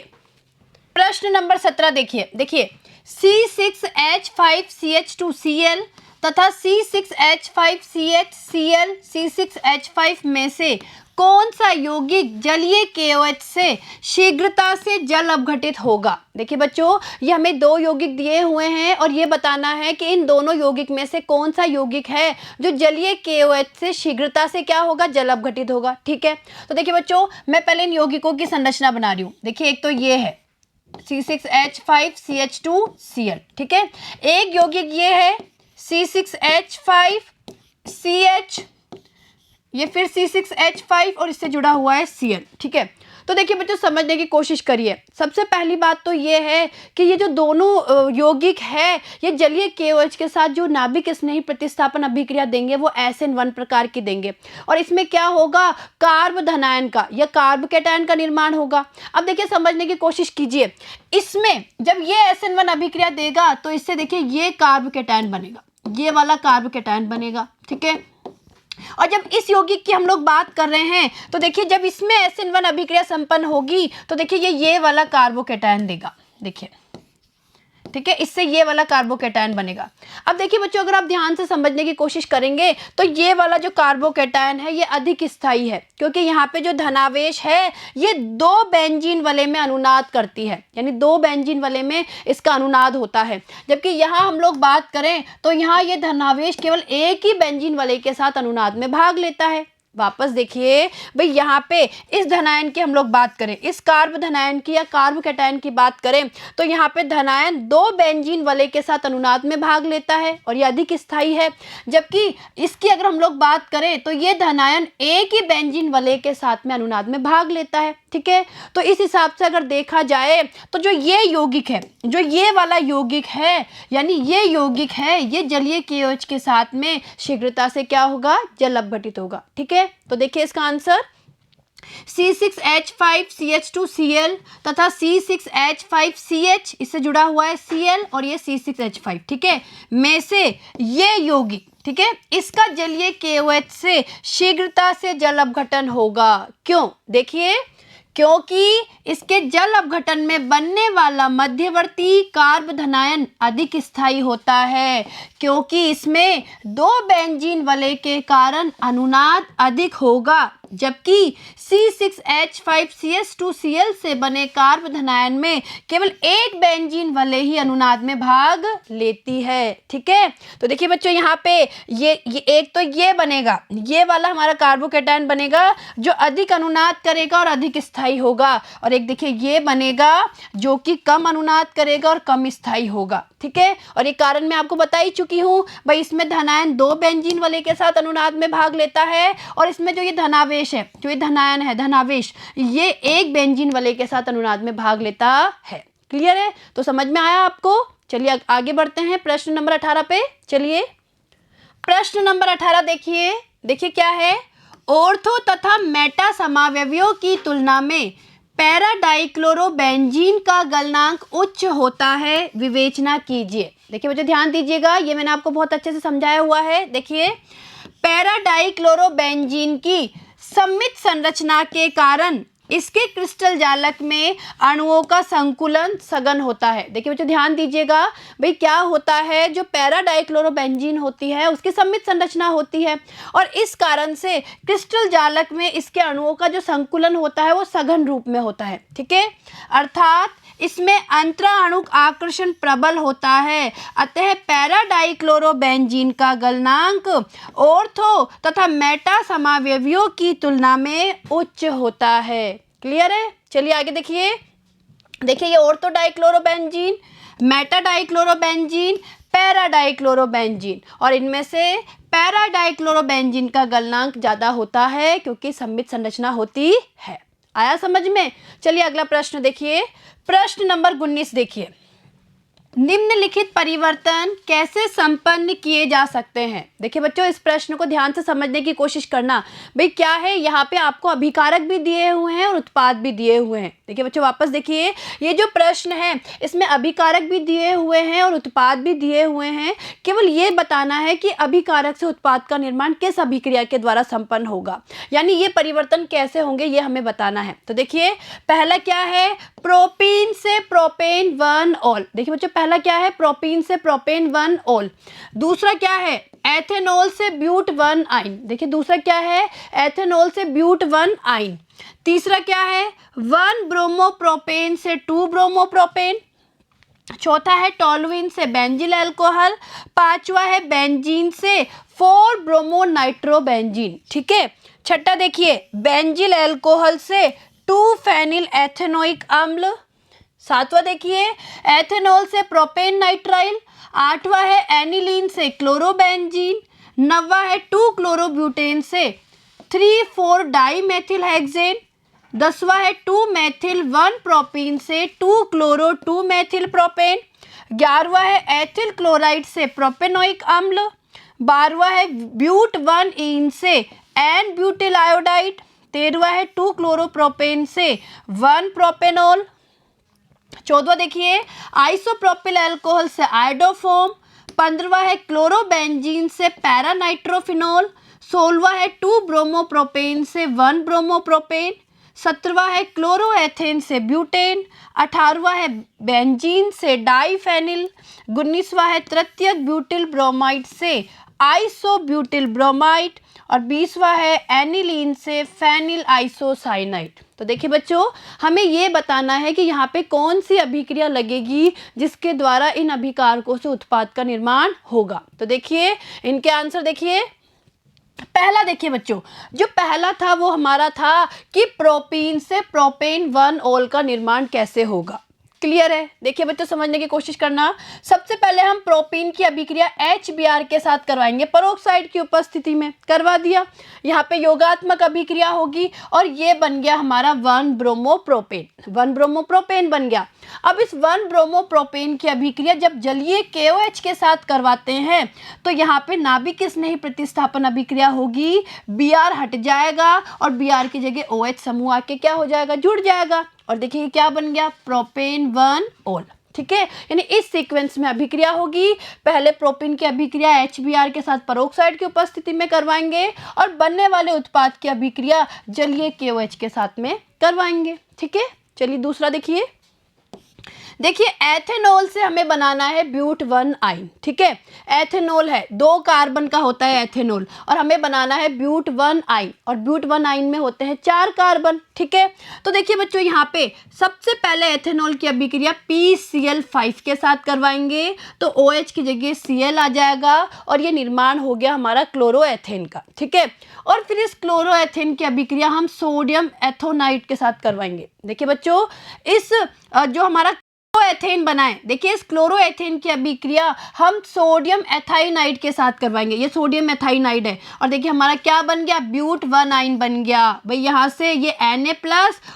प्रश्न नंबर 17। देखिए C6H5CH2Cl तथा C6H5CHCl C6H5 में से कौन सा यौगिक जलीय KOH से शीघ्रता से जल अपघटित होगा। देखिए बच्चों, ये हमें 2 यौगिक दिए हुए हैं और ये बताना है कि इन दोनों यौगिक में से कौन सा यौगिक है जो जलीय KOH से शीघ्रता से क्या होगा, जल अपघटित होगा। ठीक है, तो देखिए बच्चों, मैं पहले इन यौगिकों की संरचना बना रही हूँ। देखिए एक तो ये है C6H5CH2Cl। ठीक है, एक यौगिक ये है C6H5CH, ये फिर C6H5 और इससे जुड़ा हुआ है Cl। ठीक है, तो देखिए बच्चों, समझने की कोशिश करिए। सबसे पहली बात तो ये है कि ये जो दोनों यौगिक है ये जलीय KOH के साथ जो नाभिक स्नेही प्रतिस्थापन अभिक्रिया देंगे वो SN1 प्रकार की देंगे, और इसमें क्या होगा, कार्ब धनायन का या कार्ब कैटायन का निर्माण होगा। अब देखिए समझने की कोशिश कीजिए, इसमें जब ये SN1 अभिक्रिया देगा तो इससे देखिए ये कार्ब कैटायन बनेगा, ये वाला कार्ब कैटायन बनेगा। ठीक है, और जब इस यौगिक की हम लोग बात कर रहे हैं तो देखिए जब इसमें SN1 अभिक्रिया संपन्न होगी तो देखिए ये वाला कार्बोकैटायन देगा। देखिए, ठीक है, इससे ये वाला कार्बोकैटायन बनेगा। अब देखिए बच्चों, अगर आप ध्यान से समझने की कोशिश करेंगे तो ये वाला जो कार्बोकैटायन है ये अधिक स्थायी है, क्योंकि यहाँ पे जो धनावेश है ये 2 बेंजीन वलय में अनुनाद करती है, यानी 2 बेंजीन वलय में इसका अनुनाद होता है। जबकि यहाँ हम लोग बात करें तो यहाँ ये धनावेश केवल एक ही बेंजीन वलय के साथ अनुनाद में भाग लेता है। वापस देखिए भाई, यहाँ पे इस धनायन की हम लोग बात करें, इस कार्ब धनायन की या कार्ब कैटायन की बात करें तो यहाँ पे धनायन 2 बेंजीन वलय के साथ अनुनाद में भाग लेता है और ये अधिक स्थायी है। जबकि इसकी अगर हम लोग बात करें तो ये धनायन एक ही बेंजीन वलय के साथ में अनुनाद में भाग लेता है। ठीक है, तो इस हिसाब से अगर देखा जाए तो जो ये यौगिक है, जो ये वाला यौगिक है, यानी ये यौगिक है, ये जलीय KOH के साथ में शीघ्रता से क्या होगा, जल अपघटित होगा। ठीक है, तो देखिए इसका आंसर C6H5CH2Cl तथा C6H5CH इससे जुड़ा हुआ है Cl और ये C6H5। ठीक है, में से ये यौगिक, ठीक है, इसका जलीय KOH से शीघ्रता से जल अपघटन होगा। क्यों? देखिए, क्योंकि इसके जल अपघटन में बनने वाला मध्यवर्ती कार्ब धनायन अधिक स्थायी होता है, क्योंकि इसमें 2 बेंजीन वलय के कारण अनुनाद अधिक होगा। जबकि C6H5CH2Cl से बने कार्ब धनायन में केवल एक बेंजीन वलय ही अनुनाद में भाग लेती है। ठीक है, तो देखिए बच्चों, यहाँ पे ये एक तो ये बनेगा, ये वाला हमारा कार्बोकैटायन बनेगा जो अधिक अनुनाद करेगा और अधिक स्थायी होगा, और एक देखिए ये बनेगा जो कि कम अनुनाद करेगा और कम स्थायी होगा। ठीक है, और ये कारण मैं आपको बता ही चुकी हूँ भाई, इसमें धनायन 2 बेंजीन वलय के साथ अनुनाद में भाग लेता है और इसमें जो ये धनावेश है, जो ये धनायन है, धनावेश, ये एक बेंजीन वलय के साथ अनुनाद में भाग लेता है। क्लियर है? तो समझ में आया आपको? चलिए आगे बढ़ते हैं प्रश्न नंबर 18 पे। चलिए प्रश्न नंबर 18 देखिए, देखिए क्या है, ऑर्थो तथा मेटा समावयवियों की तुलना में पैरा डाइक्लोरोबेंजीन का गलनांक उच्च होता है, विवेचना कीजिए। देखिए बच्चों ध्यान दीजिएगा, ये मैंने आपको बहुत अच्छे से समझाया हुआ है। देखिए, पैरा डाइक्लोरोबेंजीन की सममित संरचना के कारण इसके क्रिस्टल जालक में अणुओं का संकुलन सघन होता है। देखिए बच्चों ध्यान दीजिएगा, भाई क्या होता है, जो पैरा डाइक्लोरोबेंजीन होती है उसकी सममित संरचना होती है और इस कारण से क्रिस्टल जालक में इसके अणुओं का जो संकुलन होता है वो सघन रूप में होता है। ठीक है, अर्थात इसमें अंतराणुक आकर्षण प्रबल होता है, अतः पैरा डाइक्लोरोबेंजीन का गलनांक ऑर्थो तथा मेटा समावयवियों की तुलना में उच्च होता है। क्लियर है? चलिए आगे देखिए, देखिए ये ortho dichlorobenzene, Meta dichlorobenzene, para dichlorobenzene, और इनमें से पैरा डाइक्लोरोबेंजीन का गलनांक ज़्यादा होता है क्योंकि सममित संरचना होती है। आया समझ में? चलिए अगला प्रश्न देखिए, प्रश्न नंबर 19 देखिए, निम्नलिखित परिवर्तन कैसे संपन्न किए जा सकते हैं। देखिए बच्चों, इस प्रश्न को ध्यान से समझने की कोशिश करना। भाई क्या है, यहाँ पे आपको अभिकारक भी दिए हुए हैं और उत्पाद भी दिए हुए हैं। देखिए बच्चों वापस देखिए, ये जो प्रश्न है इसमें अभिकारक भी दिए हुए हैं और उत्पाद भी दिए हुए हैं। केवल ये बताना है कि अभिकारक से उत्पाद का निर्माण किस अभिक्रिया के द्वारा संपन्न होगा, यानी ये परिवर्तन कैसे होंगे ये हमें बताना है। तो देखिए पहला क्या है, प्रोपीन से प्रोपेन 1 ऑल। देखिए बच्चों पहला क्या है, प्रोपीन से प्रोपेन 1 ऑल। दूसरा क्या है, एथेनॉल से ब्यूट 1 आइन। देखिए दूसरा क्या है, एथेनॉल से ब्यूट 1 आइन। तीसरा क्या है, 1 ब्रोमोप्रोपेन से 2 ब्रोमोप्रोपेन। चौथा है टोलुइन से बेंजिल अल्कोहल। पांचवा है बेंजीन से 4 ब्रोमोनाइट्रोबेंजीन। ठीक है, छठा देखिए बेंजिल अल्कोहल से 2 फेनिल एथेनोइक अम्ल। सातवां देखिए एथेनॉल से प्रोपेन नाइट्राइल। आठवां है एनिलीन से क्लोरोबेंजीन। नौवां है 2 क्लोरोब्यूटेन से 3,4 डाईमेथिल हेक्सेन। 10वां है 2 मेथिल 1 प्रोपीन से 2 क्लोरो 2 मेथिल प्रोपेन। 11वां है एथिल क्लोराइड से प्रोपेनोइक अम्ल। 12वां है ब्यूट 1 इन से एन ब्यूटिल आयोडाइड। 13वां है 2 क्लोरोप्रोपेन से 1 प्रोपेनॉल। 14वां देखिए आइसोप्रोपिल अल्कोहल से आयोडोफोम। 15वां है क्लोरोबेंजीन से पैरानाइट्रोफिनॉल। 16वां है 2 ब्रोमोप्रोपेन से 1 ब्रोमोप्रोपेन। 17वां है क्लोरोएथेन से ब्यूटेन। 18वां है बेंजीन से डाईफेनिल। 19वां है तृतीयक ब्यूटिल ब्रोमाइड से आइसोब्यूटिल ब्रोमाइड। और 20वां है एनिलीन से फेनिल आइसोसाइनाइड। तो देखिए बच्चों, हमें ये बताना है कि यहाँ पे कौन सी अभिक्रिया लगेगी जिसके द्वारा इन अभिकारकों से उत्पाद का निर्माण होगा। तो देखिए इनके आंसर देखिए, पहला देखिए बच्चों, जो पहला था वो हमारा था कि प्रोपीन से प्रोपेन 1 ओल का निर्माण कैसे होगा। क्लियर है? देखिए बच्चों, समझने की कोशिश करना। सबसे पहले हम प्रोपीन की अभिक्रिया HBr के साथ करवाएंगे, पेरोक्साइड की उपस्थिति में करवा दिया। यहाँ पे योगात्मक अभिक्रिया होगी और ये बन गया हमारा 1 ब्रोमोप्रोपेन, 1 ब्रोमोप्रोपेन बन गया। अब इस 1 ब्रोमोप्रोपेन की अभिक्रिया जब जलीय KOH के साथ करवाते हैं तो यहाँ पे नाभिक स्नेही प्रतिस्थापन अभिक्रिया होगी, Br हट जाएगा और Br की जगह OH समूह आके क्या हो जाएगा, जुड़ जाएगा। और देखिए क्या बन गया, प्रोपेन 1 ओल। ठीक है, यानी इस सीक्वेंस में अभिक्रिया होगी। पहले प्रोपेन की अभिक्रिया HBr के साथ पेरोक्साइड की उपस्थिति में करवाएंगे और बनने वाले उत्पाद की अभिक्रिया जलीय KOH के साथ में करवाएंगे। ठीक है, चलिए दूसरा देखिए। देखिए एथेनॉल से हमें बनाना है ब्यूट 1 आइन। ठीक है, एथेनॉल है, 2 कार्बन का होता है एथेनॉल और हमें बनाना है ब्यूट 1 आइन और ब्यूट 1 आइन में होते हैं 4 कार्बन। ठीक है, तो देखिए बच्चों यहाँ पे सबसे पहले एथेनॉल की अभिक्रिया PCl5 के साथ करवाएंगे तो OH की जगह Cl आ जाएगा और ये निर्माण हो गया हमारा क्लोरोएथेन का। ठीक है, और फिर इस क्लोरोएथेन की अभिक्रिया हम सोडियम एथोनाइट के साथ करवाएंगे। देखिए बच्चों, इस जो हमारा क्लोरोएथेन बनाए, देखिए इस क्लोरोएथेन की अभिक्रिया हम सोडियम एथाइनाइड के साथ करवाएंगे। ये सोडियम एथाइनाइड है और देखिए हमारा क्या बन गया, ब्यूट 1 आइन बन गया। भाई यहाँ से ये Na+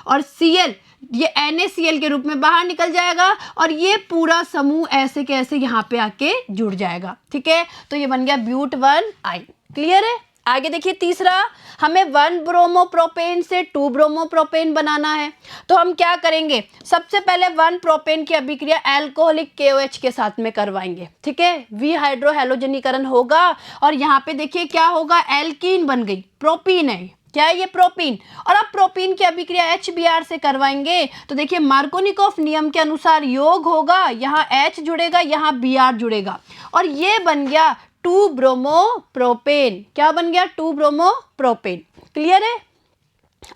और Cl ये NaCl के रूप में बाहर निकल जाएगा और ये पूरा समूह ऐसे के ऐसे यहाँ पे आके जुड़ जाएगा। ठीक है, तो ये बन गया ब्यूट 1 आइन। क्लियर है? आगे देखिए तीसरा, हमें 1 ब्रोमोप्रोपेन से 2 ब्रोमोप्रोपेन बनाना है तो हम क्या करेंगे, सबसे पहले 1 प्रोपेन की अभिक्रिया अल्कोहलिक KOH के साथ में करवाएंगे। ठीक है, V हाइड्रोहेलोजनीकरण होगा और यहाँ पे देखिए क्या होगा, एल्कीन बन गई, प्रोपीन है, क्या है ये, प्रोपीन। और अब प्रोपीन की अभिक्रिया HBr से करवाएंगे तो देखिए मार्कोनिकॉफ नियम के अनुसार योग होगा, यहाँ H जुड़ेगा, यहाँ Br जुड़ेगा और ये बन गया 2 ब्रोमोप्रोपेन। क्या बन गया, 2 ब्रोमोप्रोपेन। क्लियर है?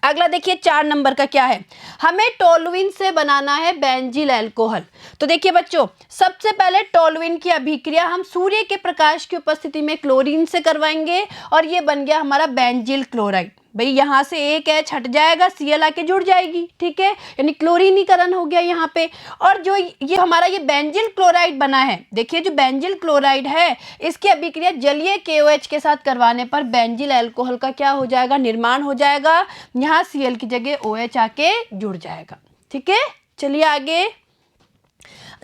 अगला देखिए 4 नंबर का क्या है, हमें टोलुइन से बनाना है बेंजील अल्कोहल। तो देखिए बच्चों, सबसे पहले टोलुइन की अभिक्रिया हम सूर्य के प्रकाश की उपस्थिति में क्लोरीन से करवाएंगे और ये बन गया हमारा बेंजील क्लोराइड। भाई यहाँ से एक H हट जाएगा, Cl आके जुड़ जाएगी। ठीक है, यानी क्लोरीनीकरण हो गया यहाँ पे। और जो ये हमारा ये बेंजील क्लोराइड बना है, देखिए जो बेंजील क्लोराइड है इसकी अभिक्रिया जलीय KOH के साथ करवाने पर बेंजील अल्कोहल का क्या हो जाएगा, निर्माण हो जाएगा। यहाँ Cl की जगह OH आके जुड़ जाएगा। ठीक है, चलिए आगे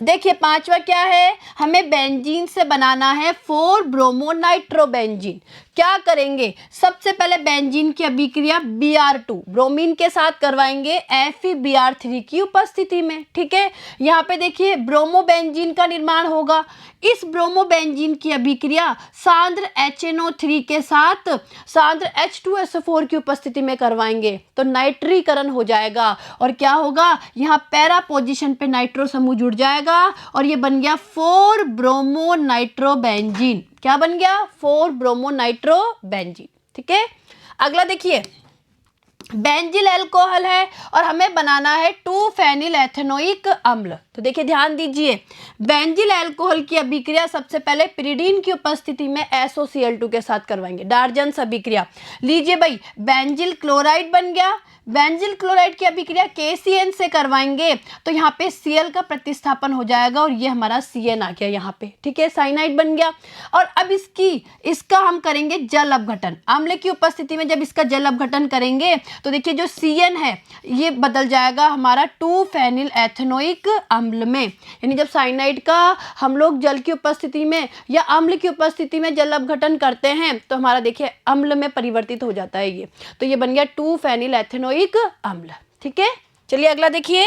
देखिए 5वां क्या है, हमें बेंजीन से बनाना है 4 ब्रोमोनाइट्रोबेंजीन। क्या करेंगे, सबसे पहले बेंजीन की अभिक्रिया Br2 ब्रोमीन के साथ करवाएंगे FeBr3 की उपस्थिति में। ठीक है, यहाँ पे देखिए ब्रोमोबेंजीन का निर्माण होगा। इस ब्रोमोबेंजीन की अभिक्रिया सांद्र HNO3 के साथ सांद्र H2SO4 की उपस्थिति में करवाएंगे तो नाइट्रीकरण हो जाएगा और क्या होगा, यहाँ पैरा पोजीशन पे नाइट्रो समूह जुड़ जाएगा और ये बन गया 4 ब्रोमोनाइट्रोबेंजीन। क्या बन गया, 4 ब्रोमोनाइट्रोबेंजीन। ठीक है, अगला देखिए बेंजील अल्कोहल है और हमें बनाना है 2 फेनिल एथेनोइक अम्ल। तो देखिए ध्यान दीजिए, बेंजील अल्कोहल की अभिक्रिया सबसे पहले पिरिडीन की उपस्थिति में SOCl2 के साथ करवाएंगे, डार्जन्स अभिक्रिया। लीजिए भाई, बेंजील क्लोराइड बन गया, बेंजील क्लोराइड की अभिक्रिया KCN से करवाएंगे तो यहाँ पे Cl का प्रतिस्थापन हो जाएगा और ये हमारा CN आ गया यहाँ पे। ठीक है, साइनाइड बन गया। और अब इसका हम करेंगे जल अपघटन, अम्ल की उपस्थिति में जब इसका जल अपघटन करेंगे तो देखिए जो CN है ये बदल जाएगा हमारा 2 फेनिल एथेनोइक अम्ल में। यानी जब साइनाइड का हम लोग जल की उपस्थिति में या अम्ल की उपस्थिति में जल अपघटन करते हैं तो हमारा देखिए अम्ल में परिवर्तित हो जाता है ये, तो ये बन गया 2 फेनिल एथेनोइक अम्ल। ठीक है, चलिए अगला देखिए,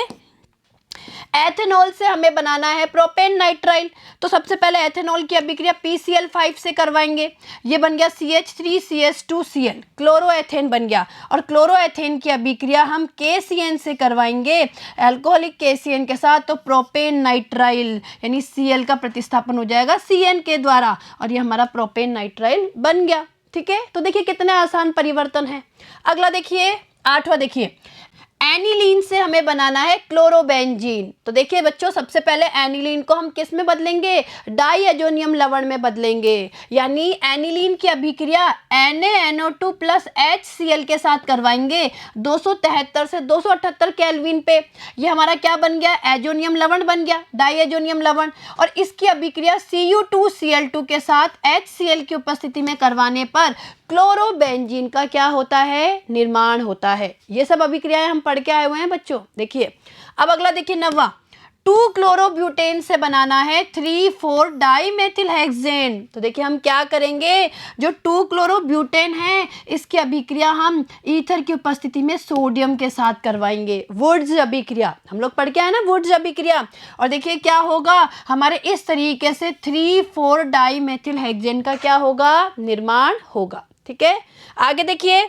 एथेनॉल से हमें बनाना है प्रोपेन नाइट्राइल। तो सबसे पहले एथेनॉल की अभिक्रिया PCl5 से करवाएंगे, ये बन गया CH3CH2Cl, क्लोरोएथेन बन गया। और क्लोरोएथेन की अभिक्रिया हम KCN से करवाएंगे, अल्कोहलिक KCN के साथ, तो प्रोपेन नाइट्राइल यानी Cl का प्रतिस्थापन हो जाएगा CN के द्वारा और ये हमारा प्रोपेन नाइट्राइल बन गया। ठीक है, तो देखिए कितने आसान परिवर्तन है। अगला देखिए 8वां देखिए, एनिलीन से हमें बनाना है क्लोरोबेंजीन। तो देखिए बच्चों, सबसे पहले एनिलीन को हम किस में बदलेंगे, डाइएजोनियम लवण में बदलेंगे। यानी एनिलीन की अभिक्रिया NaNO2 प्लस HCl के साथ करवाएंगे 273 से 278 केल्विन पे। ये हमारा क्या बन गया, एजोनियम लवण बन गया, डाइएजोनियम लवण। और इसकी अभिक्रिया Cu2Cl2 के साथ HCl की उपस्थिति में करवाने पर क्लोरोबेंजीन का क्या होता है, निर्माण होता है। ये सब अभिक्रियाएं हम पढ़ के आए हुए हैं बच्चों। देखिए अब अगला देखिए 9वां, 2 क्लोरोब्यूटेन से बनाना है 3,4 डाइमेथिल हेक्सेन। तो देखिए हम क्या करेंगे, जो 2 क्लोरोब्यूटेन है इसकी अभिक्रिया हम ईथर की उपस्थिति में सोडियम के साथ करवाएंगे, वुड्स अभिक्रिया। हम लोग पढ़ के आए ना वुड्स अभिक्रिया। और देखिए क्या होगा, हमारे इस तरीके से 3,4 डाइमेथिल हेक्सेन का क्या होगा, निर्माण होगा। ठीक है, आगे देखिए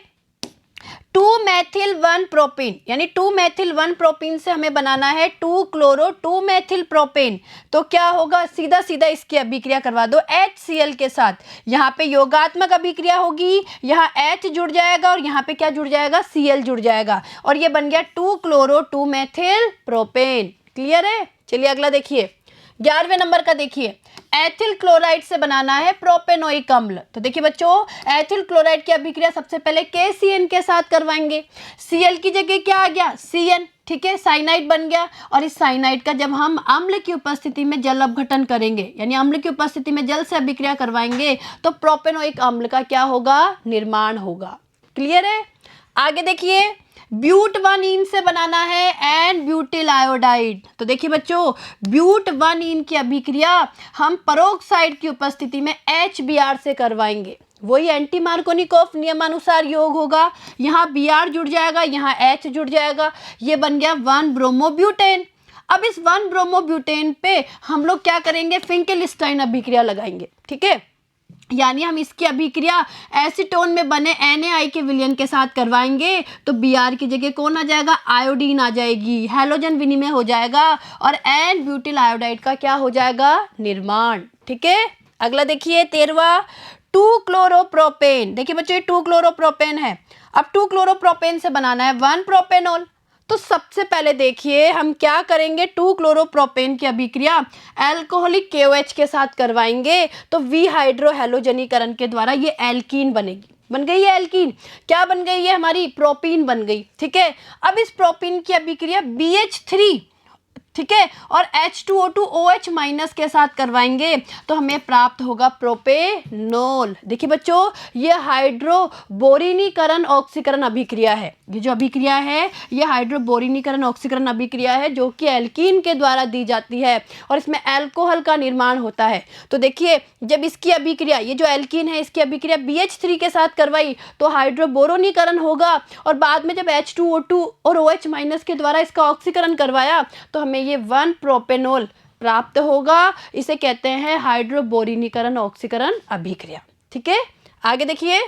2 मेथिल 1 प्रोपेन, यानी 2 मेथिल 1 प्रोपेन से हमें बनाना है 2 क्लोरो 2 मेथिल प्रोपेन। तो क्या होगा, सीधा सीधा इसकी अभिक्रिया करवा दो HCl के साथ। यहाँ पे योगात्मक अभिक्रिया होगी, यहाँ H जुड़ जाएगा और यहाँ पे क्या जुड़ जाएगा, Cl जुड़ जाएगा और ये बन गया 2 क्लोरो 2 मेथिल प्रोपेन। क्लियर है। चलिए अगला देखिए 11वें नंबर का देखिए, एथिल क्लोराइड से बनाना है प्रोपेनोइक अम्ल। तो देखिए बच्चों, एथिल क्लोराइड की अभिक्रिया सबसे पहले KCN के साथ करवाएंगे। Cl की जगह क्या आ गया, CN। ठीक है, साइनाइड बन गया। और इस साइनाइड का जब हम अम्ल की उपस्थिति में जल अपघटन करेंगे, यानी अम्ल की उपस्थिति में जल से अभिक्रिया करवाएंगे, तो प्रोपेनोइक अम्ल का क्या होगा, निर्माण होगा। क्लियर है। आगे देखिए ब्यूट-1-ईन से बनाना है एन ब्यूटिल आयोडाइड। तो देखिए बच्चों, ब्यूट-1-ईन की अभिक्रिया हम परोक्साइड की उपस्थिति में HBr से करवाएंगे। वही एंटी मार्कोनिकोफ नियमानुसार योग होगा, यहाँ Br जुड़ जाएगा, यहाँ H जुड़ जाएगा, ये बन गया 1 ब्रोमोब्यूटेन। अब इस 1 ब्रोमोब्यूटेन पे हम लोग क्या करेंगे, फिंकेलस्टाइन अभिक्रिया लगाएंगे। ठीक है, यानी हम इसकी अभिक्रिया एसीटोन में बने Na के विलयन के साथ करवाएंगे, तो Br की जगह कौन आ जाएगा, आयोडीन आ जाएगी, हैलोजन विनिमय हो जाएगा और एन ब्यूटिल आयोडाइड का क्या हो जाएगा, निर्माण। ठीक है, अगला देखिए 13वां, 2 क्लोरोप्रोपेन। देखिए बच्चों, ये 2 क्लोरोप्रोपेन है। अब 2 क्लोरोप्रोपेन से बनाना है 1 प्रोपेनॉल। तो सबसे पहले देखिए हम क्या करेंगे, 2 क्लोरोप्रोपेन की अभिक्रिया अल्कोहलिक KOH के साथ करवाएंगे, तो विहाइड्रोहेलोजनीकरण के द्वारा ये एल्कीन बनेगी। बन गई है एल्कीन, क्या बन गई है, हमारी प्रोपीन बन गई। ठीक है, अब इस प्रोपीन की अभिक्रिया BH3, ठीक है, और H2O2OH माइनस के साथ करवाएंगे, तो हमें प्राप्त होगा प्रोपेनॉल। देखिए बच्चों, ये हाइड्रोबोरिनीकरण ऑक्सीकरण अभिक्रिया है। ये जो अभिक्रिया है ये हाइड्रोबोरिनीकरण ऑक्सीकरण अभिक्रिया है, जो कि एल्कीन के द्वारा दी जाती है और इसमें अल्कोहल का निर्माण होता है। तो देखिए जब इसकी अभिक्रिया, ये जो एल्कीन है इसकी अभिक्रिया BH3 के साथ करवाई तो हाइड्रोबोरोनीकरण होगा, और बाद में जब H2O2 और OH माइनस के द्वारा इसका ऑक्सीकरण करवाया तो हमें ये 1 प्रोपेनॉल प्राप्त होगा। इसे कहते हैं हाइड्रोबोरिनीकरण ऑक्सीकरण अभिक्रिया। ठीक है, आगे देखिए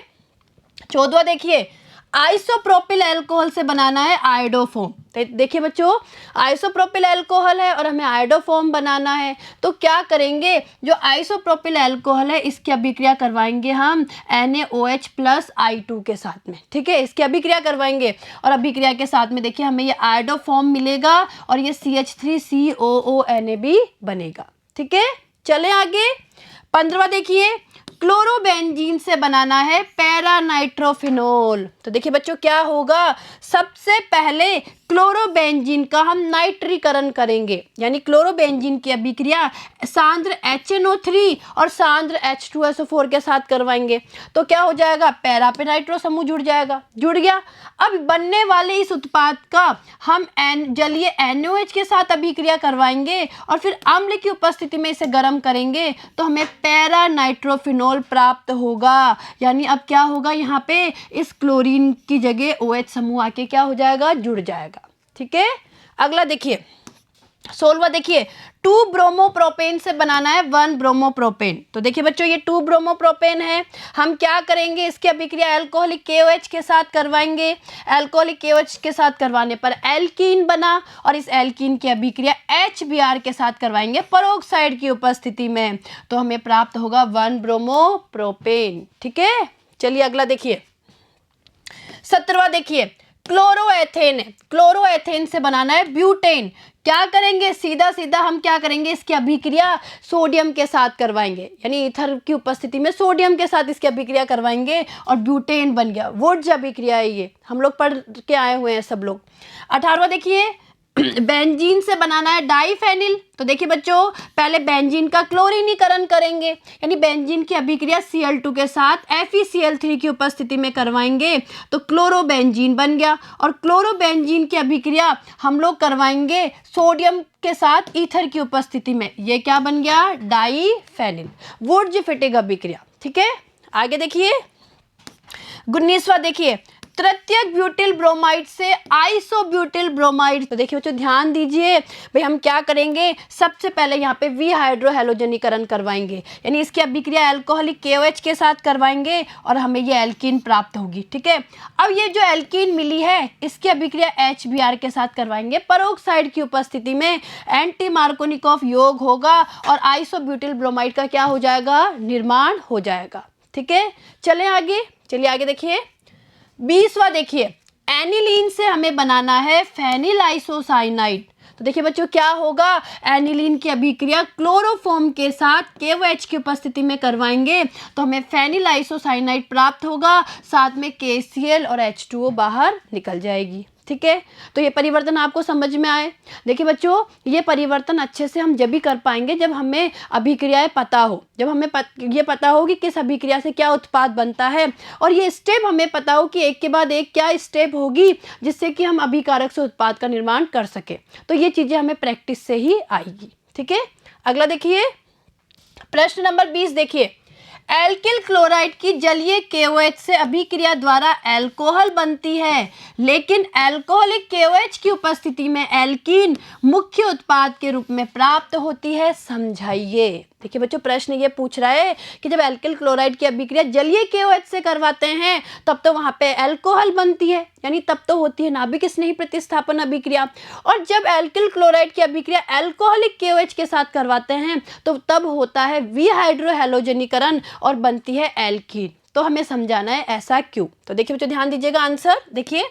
14वां देखिए, आइसोप्रोपिल अल्कोहल से बनाना है आयोडोफोम। देखिए बच्चों, आइसोप्रोपिल अल्कोहल है और हमें आयोडोफोम बनाना है, तो क्या करेंगे, जो आइसोप्रोपिल अल्कोहल है इसकी अभिक्रिया करवाएंगे हम NaOH प्लस I2 के साथ में। ठीक है, इसकी अभिक्रिया करवाएंगे और अभिक्रिया के साथ में देखिए हमें ये आयोडोफोम मिलेगा और ये CH3COONA भी बनेगा। ठीक है, चले आगे 15वां देखिए, क्लोरोबेंजीन से बनाना है पैरानाइट्रोफिनोल। तो देखिए बच्चों क्या होगा, सबसे पहले क्लोरोबेंजीन का हम नाइट्रीकरण करेंगे, यानी क्लोरोबेंजीन की अभिक्रिया सांद्र HNO3 और सांद्र H2SO4 के साथ करवाएंगे, तो क्या हो जाएगा, पैरा पे नाइट्रो समूह जुड़ जाएगा, जुड़ गया। अब बनने वाले इस उत्पाद का हम जलीय NaOH के साथ अभिक्रिया करवाएंगे और फिर अम्ल की उपस्थिति में इसे गर्म करेंगे, तो हमें पैरा नाइट्रोफिनोल प्राप्त होगा। यानी अब क्या होगा, यहाँ पे इस क्लोरीन की जगह OH समूह आके क्या हो जाएगा, जुड़ जाएगा। ठीक है, अगला देखिए 16वां देखिए, 2 ब्रोमोप्रोपेन से बनाना है 1 ब्रोमोप्रोपेन। तो देखिए बच्चों, ये 2 ब्रोमोप्रोपेन है, हम क्या करेंगे, इसकी अभिक्रिया अल्कोहलिक KOH के साथ करवाएंगे। अल्कोहलिक KOH के साथ करवाने पर एल्कीन बना और इस एल्कीन की अभिक्रिया HBr के साथ करवाएंगे परोक्साइड की उपस्थिति में, तो हमें प्राप्त होगा 1 ब्रोमोप्रोपेन। ठीक है, चलिए अगला देखिए 17वां देखिए, क्लोरोएथेन है, क्लोरोएथेन से बनाना है ब्यूटेन। क्या करेंगे, सीधा सीधा हम क्या करेंगे, इसकी अभिक्रिया सोडियम के साथ करवाएंगे, यानी ईथर की उपस्थिति में सोडियम के साथ इसकी अभिक्रिया करवाएंगे और ब्यूटेन बन गया। वुड्स अभिक्रिया है, ये हम लोग पढ़ के आए हुए हैं सब लोग। 18वां देखिए, बेंजीन से बनाना है डाइफेनिल। तो देखिए बच्चों, पहले बेंजीन का क्लोरीनीकरण करेंगे, यानी बेंजीन की अभिक्रिया Cl2 के साथ FeCl3 की उपस्थिति में करवाएंगे तो क्लोरोबेंजीन बन गया। और क्लोरोबेंजीन की अभिक्रिया हम लोग करवाएंगे सोडियम के साथ ईथर की उपस्थिति में, ये क्या बन गया, डाइफेनिल, वुड्स फिटिंग अभिक्रिया। ठीक है, आगे देखिए 19वां देखिए, तृतीयक ब्यूटिल ब्रोमाइड से आइसोब्यूटिल ब्रोमाइड। तो देखिए बच्चों ध्यान दीजिए, भाई हम क्या करेंगे, सबसे पहले यहाँ पे वी हाइड्रोहेलोजनीकरण करवाएंगे, यानी इसकी अभिक्रिया अल्कोहलिक KOH के साथ करवाएंगे और हमें ये एल्कीन प्राप्त होगी। ठीक है, अब ये जो एल्कीन मिली है इसकी अभिक्रिया HBr के साथ करवाएंगे, परोक्साइड की उपस्थिति में एंटी मार्कोनिकॉफ योग होगा और आइसोब्यूटिल ब्रोमाइड का क्या हो जाएगा, निर्माण हो जाएगा। ठीक है, चलें आगे, चलिए आगे देखिए 20वां देखिए, एनिलीन से हमें बनाना है फेनिल आइसोसाइनाइड। तो देखिए बच्चों क्या होगा, एनिलीन की अभिक्रिया क्लोरोफॉर्म के साथ KOH की उपस्थिति में करवाएंगे तो हमें फेनिल आइसोसाइनाइड प्राप्त होगा, साथ में KCl और H2O बाहर निकल जाएगी। ठीक है, तो ये परिवर्तन आपको समझ में आए। देखिए बच्चों, ये परिवर्तन अच्छे से हम जब भी कर पाएंगे जब हमें अभिक्रियाएं पता हो, जब हमें ये पता हो कि किस अभिक्रिया से क्या उत्पाद बनता है और ये स्टेप हमें पता हो कि एक के बाद एक क्या स्टेप होगी जिससे कि हम अभिकारक से उत्पाद का निर्माण कर सके। तो ये चीज़ें हमें प्रैक्टिस से ही आएगी। ठीक है, अगला देखिए प्रश्न नंबर 20 देखिए, एल्किल क्लोराइड की जलीय KOH से अभिक्रिया द्वारा एल्कोहल बनती है, लेकिन एल्कोहलिक KOH की उपस्थिति में एल्कीन मुख्य उत्पाद के रूप में प्राप्त होती है, समझाइए। देखिए बच्चों, प्रश्न ये पूछ रहा है कि जब एल्किल क्लोराइड की अभिक्रिया जलीय KOH से करवाते हैं तब तो वहाँ पे एल्कोहल बनती है, यानी तब तो होती है नाभिक स्नेही प्रतिस्थापन अभिक्रिया, और जब एल्किल क्लोराइड की अभिक्रिया एल्कोहलिक KOH के साथ करवाते हैं तो तब होता है विहाइड्रोहेलोजनीकरण और बनती है एल्कीन। तो हमें समझाना है ऐसा क्यों। तो देखिए बच्चों ध्यान दीजिएगा आंसर। देखिए,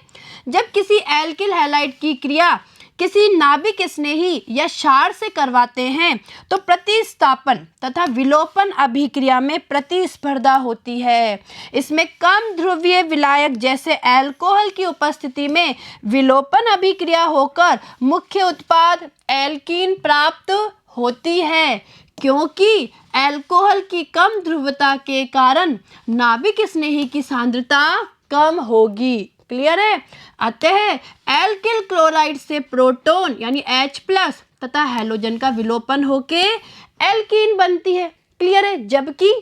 जब किसी एल्किल हैलाइड की क्रिया किसी नाभिक स्नेही या क्षार से करवाते हैं तो प्रतिस्थापन तथा विलोपन अभिक्रिया में प्रतिस्पर्धा होती है। इसमें कम ध्रुवीय विलायक जैसे अल्कोहल की उपस्थिति में विलोपन अभिक्रिया होकर मुख्य उत्पाद एल्कीन प्राप्त होती है, क्योंकि अल्कोहल की कम ध्रुवता के कारण नाभिक स्नेही की सांद्रता कम होगी। क्लियर है। अतः एल्किल क्लोराइड से प्रोटॉन यानी H+ तथा हैलोजन का विलोपन होके एल्कीन बनती है। क्लियर है। जबकि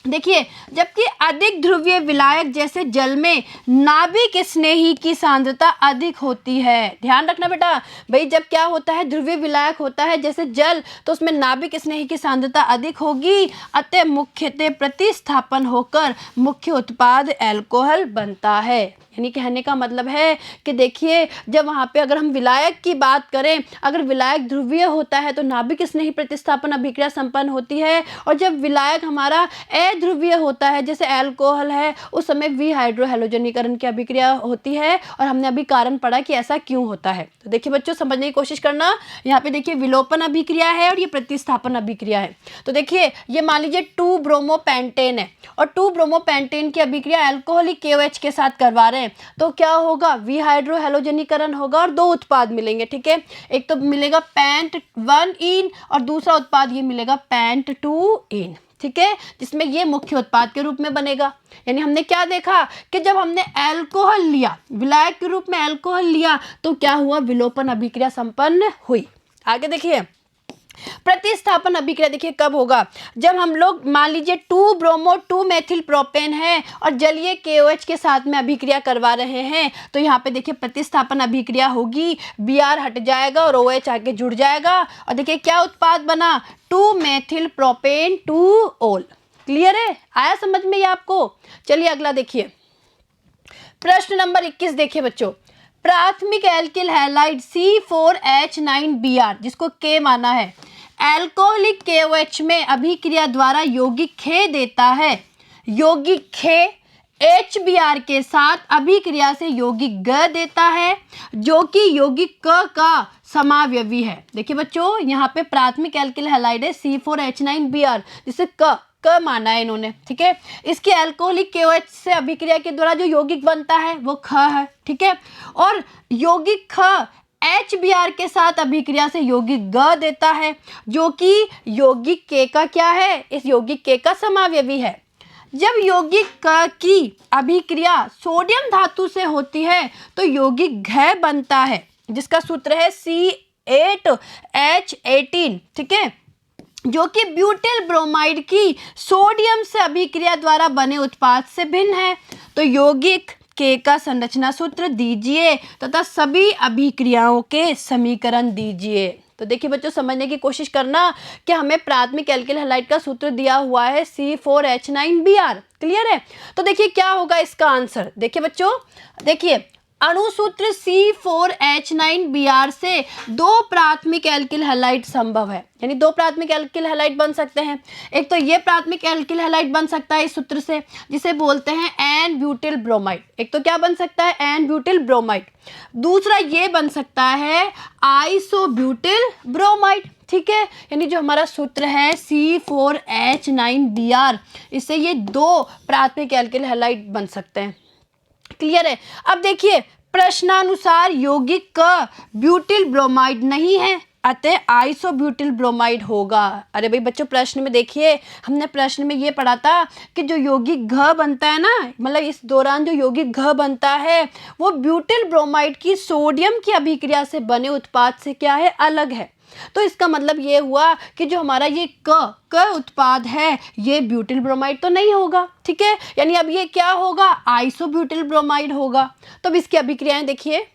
देखिए, जबकि अधिक ध्रुवीय विलायक जैसे जल में नाभिक स्नेही की सांद्रता अधिक होती है। ध्यान रखना बेटा, भाई जब क्या होता है, ध्रुवीय विलायक होता है जैसे जल, तो उसमें नाभिक स्नेही की सांद्रता अधिक होगी, अतः मुख्यतः प्रतिस्थापन होकर मुख्य उत्पाद अल्कोहल बनता है। यानी कहने का मतलब है कि देखिए, जब वहाँ पे अगर हम विलायक की बात करें, अगर विलायक ध्रुवीय होता है तो नाभिक स्नेही प्रतिस्थापन अभिक्रिया संपन्न होती है, और जब विलायक हमारा अध्रुवीय होता है जैसे अल्कोहल है, उस समय विहाइड्रोहेलोजनीकरण की अभिक्रिया होती है। और हमने अभी कारण पढ़ा कि ऐसा क्यों होता है। तो देखिए बच्चों, समझने की कोशिश करना। यहाँ पे देखिए विलोपन अभिक्रिया है और ये प्रतिस्थापन अभिक्रिया है। तो देखिए, ये मान लीजिए 2-ब्रोमोपेंटेन है और 2-ब्रोमोपेंटेन की अभिक्रिया अल्कोहलिक KOH के साथ करवा रहे हैं, तो क्या होगा, विहाइड्रोहेलोजनीकरण होगा और दो उत्पाद मिलेंगे। ठीक है, एक तो मिलेगा पेंट-1-इन और दूसरा उत्पाद ये मिलेगा पेंट-2-इन। ठीक है, जिसमें ये मुख्य उत्पाद के रूप में बनेगा। यानी हमने क्या देखा कि जब हमने अल्कोहल लिया, विलायक के रूप में अल्कोहल लिया, तो क्या हुआ, विलोपन अभिक्रिया संपन्न हुई। आगे देखिए, प्रतिस्थापन अभिक्रिया देखिए कब होगा, जब हम लोग मान लीजिए 2-ब्रोमो-2-मेथिल प्रोपेन है और जलीय KOH के साथ में अभिक्रिया करवा रहे हैं, तो यहाँ पे देखिए प्रतिस्थापन अभिक्रिया होगी, Br हट जाएगा और OH आगे जुड़ जाएगा, और देखिए क्या उत्पाद बना, 2-मेथिल प्रोपेन 2-ओल। क्लियर है, आया समझ में ये आपको। चलिए अगला देखिए, प्रश्न नंबर 21 देखिए बच्चों, प्राथमिक एल्किल हैलाइड C4H9Br जिसको K माना है, एल्कोहलिक KOH में अभिक्रिया द्वारा यौगिक K देता है। यौगिक K HBr के साथ अभिक्रिया से यौगिक ग देता है जो कि यौगिक क का समावयवी है। देखिए बच्चों, यहाँ पे प्राथमिक एल्किल हैलाइड है C4H9Br, जिसे क माना है इन्होंने, ठीक है। इसकी अल्कोहलिक KOH से अभिक्रिया के द्वारा जो यौगिक बनता है वो ख है, ठीक है। और यौगिक ख HBr के साथ अभिक्रिया से यौगिक ग देता है जो कि यौगिक K का क्या है, इस यौगिक K का समावयवी है। जब यौगिक क की अभिक्रिया सोडियम धातु से होती है तो यौगिक घ बनता है जिसका सूत्र है C8H18, ठीक है, जो कि ब्यूटिल ब्रोमाइड की सोडियम से अभिक्रिया द्वारा बने उत्पाद से भिन्न है। तो यौगिक के का संरचना सूत्र दीजिए तथा सभी अभिक्रियाओं के समीकरण दीजिए। तो देखिए बच्चों, समझने की कोशिश करना कि हमें प्राथमिक एल्किल हैलाइड का सूत्र दिया हुआ है C4H9Br, क्लियर है। तो देखिए क्या होगा इसका आंसर। देखिए बच्चों, देखिए अणुसूत्र C4H9Br से दो प्राथमिक एल्किल हैलाइड संभव है, यानी दो प्राथमिक एल्किल हैलाइड बन सकते हैं। एक तो ये प्राथमिक एल्किल हैलाइड बन सकता है इस सूत्र से, जिसे बोलते हैं एन ब्यूटिल ब्रोमाइड। एक तो क्या बन सकता है, एन ब्यूटिल ब्रोमाइड। दूसरा ये बन सकता है आइसोब्यूटिल ब्रोमाइड, ठीक है। यानी जो हमारा सूत्र है C4H9Br, इससे ये दो प्राथमिक एल्किल हैलाइड बन सकते हैं, क्लियर है। अब देखिए प्रश्नानुसार यौगिक क ब्यूटिल ब्रोमाइड नहीं है, अतः आइसोब्यूटिल ब्रोमाइड होगा। अरे भाई बच्चों, प्रश्न में देखिए, हमने प्रश्न में ये पढ़ा था कि जो यौगिक घ बनता है ना, मतलब इस दौरान जो यौगिक घ बनता है वो ब्यूटिल ब्रोमाइड की सोडियम की अभिक्रिया से बने उत्पाद से क्या है, अलग है। तो इसका मतलब ये हुआ कि जो हमारा ये क उत्पाद है ये ब्यूटिल ब्रोमाइड तो नहीं होगा, ठीक है। यानी अब ये क्या होगा, आइसोब्यूटिल ब्रोमाइड होगा। तो अब इसकी अभिक्रियाएं देखिए,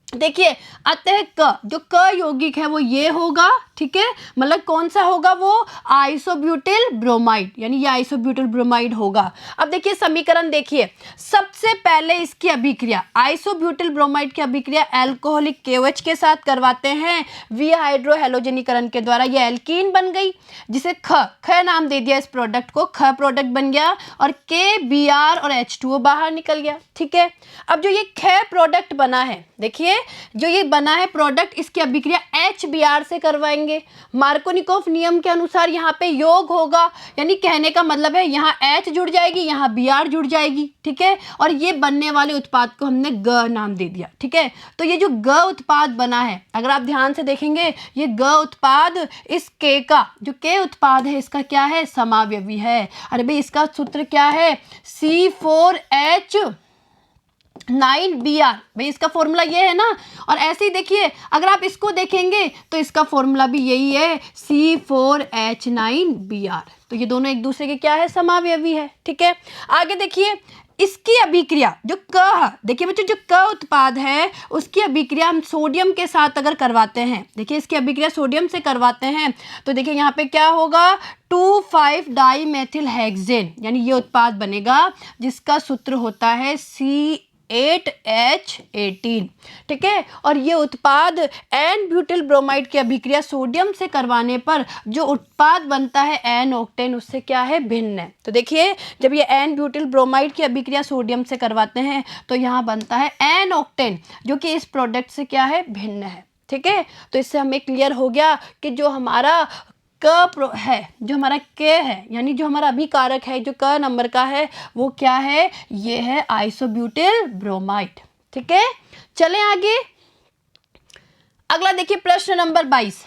देखिए अतः क, जो क यौगिक है वो ये होगा, ठीक है, मतलब कौन सा होगा, वो आइसोब्यूटिल ब्रोमाइड, यानी ये आइसोब्यूटिल ब्रोमाइड होगा। अब देखिए समीकरण देखिए, सबसे पहले इसकी अभिक्रिया आइसोब्यूटिल ब्रोमाइड की अभिक्रिया अल्कोहलिक KOH के साथ करवाते हैं विहाइड्रोहैलोजनीकरण के द्वारा, ये एल्कीन बन गई, जिसे ख नाम दे दिया इस प्रोडक्ट को, ख प्रोडक्ट बन गया और KBr और H2O बाहर निकल गया, ठीक है। अब जो ये ख प्रोडक्ट बना है, देखिए जो ये बना है प्रोडक्ट, इसकी अभिक्रिया HBr से करवाएंगे। मार्कोनिकोव नियम के अनुसार यहाँ पे योग होगा, यानी कहने का मतलब है यहाँ H जुड़ जाएगी, यहाँ Br जुड़ जाएगी, ठीक है। और ये बनने वाले उत्पाद को हमने ग नाम दे दिया, ठीक है। तो ये जो ग उत्पाद बना है, अगर आप ध्यान से देखेंगे, ये ग उत्पाद इस K का, जो K उत्पाद है इसका क्या है, समावयवी है। अरे भाई इसका सूत्र क्या है, C4H9Br, भाई इसका फॉर्मूला ये है ना। और ऐसे ही देखिए, अगर आप इसको देखेंगे तो इसका फॉर्मूला भी यही है C4H9Br। तो ये दोनों एक दूसरे के क्या है, समावयवी है, ठीक है। आगे देखिए इसकी अभिक्रिया जो क, देखिए बच्चों जो क उत्पाद है उसकी अभिक्रिया हम सोडियम के साथ अगर करवाते हैं, देखिए इसकी अभिक्रिया सोडियम से करवाते हैं तो देखिए यहाँ पे क्या होगा, 2,5-डाईमेथिल हेक्सेन, यानी ये उत्पाद बनेगा जिसका सूत्र होता है C8H18, ठीक है। और ये उत्पाद एन ब्यूटिल ब्रोमाइड की अभिक्रिया सोडियम से करवाने पर जो उत्पाद बनता है एन ऑक्टेन, उससे क्या है, भिन्न है। तो देखिए जब ये एन ब्यूटिल ब्रोमाइड की अभिक्रिया सोडियम से करवाते हैं तो यहाँ बनता है एन ऑक्टेन, जो कि इस प्रोडक्ट से क्या है, भिन्न है, ठीक है। तो इससे हमें क्लियर हो गया कि जो हमारा है, जो हमारा K है, यानी जो हमारा अभिकारक है जो क नंबर का है वो क्या है, ये है आइसोब्यूटिल ब्रोमाइड, ठीक है। चलें आगे, अगला देखिए प्रश्न नंबर 22,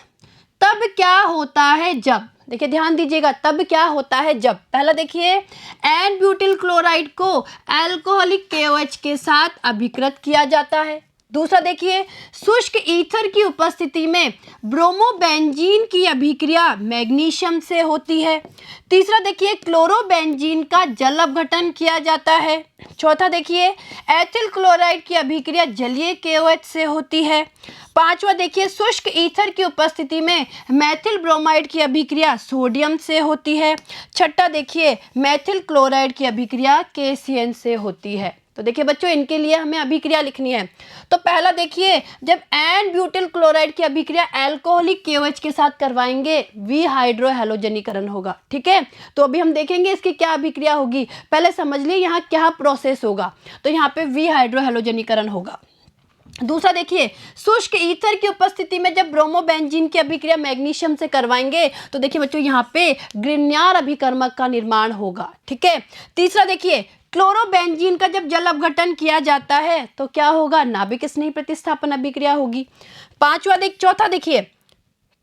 तब क्या होता है जब, देखिए ध्यान दीजिएगा, तब क्या होता है जब, पहला देखिए एन ब्यूटिल क्लोराइड को अल्कोहलिक KOH के साथ अभिकृत किया जाता है। दूसरा देखिए शुष्क ईथर की उपस्थिति में ब्रोमोबेंजीन की अभिक्रिया मैग्नीशियम से होती है। तीसरा देखिए क्लोरोबेंजीन का जल अपघटन किया जाता है। चौथा देखिए एथिल क्लोराइड की अभिक्रिया जलीय KOH से होती है। पांचवा देखिए शुष्क ईथर की उपस्थिति में मैथिल ब्रोमाइड की अभिक्रिया सोडियम से होती है। छठा देखिए मैथिल क्लोराइड की अभिक्रिया KCN से होती है। तो देखिए बच्चों, इनके लिए हमें अभिक्रिया लिखनी है। तो पहला देखिए, जब एन ब्यूटिल क्लोराइड की अभिक्रिया एल्कोहलिक KOH के साथ करवाएंगे वी हाइड्रोहैलोजनीकरण होगा। ठीक है, तो अभी हम देखेंगे इसकी क्या अभिक्रिया होगी। पहले समझ लिए यहाँ क्या प्रोसेस होगा। तो यहाँ पे वी हाइड्रोहैलोजनीकरण होगा। दूसरा देखिए, शुष्क ईथर की उपस्थिति में जब ब्रोमोबेंजीन की अभिक्रिया मैग्नीशियम से करवाएंगे तो देखिए बच्चों, यहाँ पे ग्रिग्नार अभिकर्मक का निर्माण होगा। ठीक है। तीसरा देखिए, क्लोरोबेंजीन का जब जल अपघटन किया जाता है तो क्या होगा, नाभिक स्नेही प्रतिस्थापन अभिक्रिया होगी। चौथा देखिए,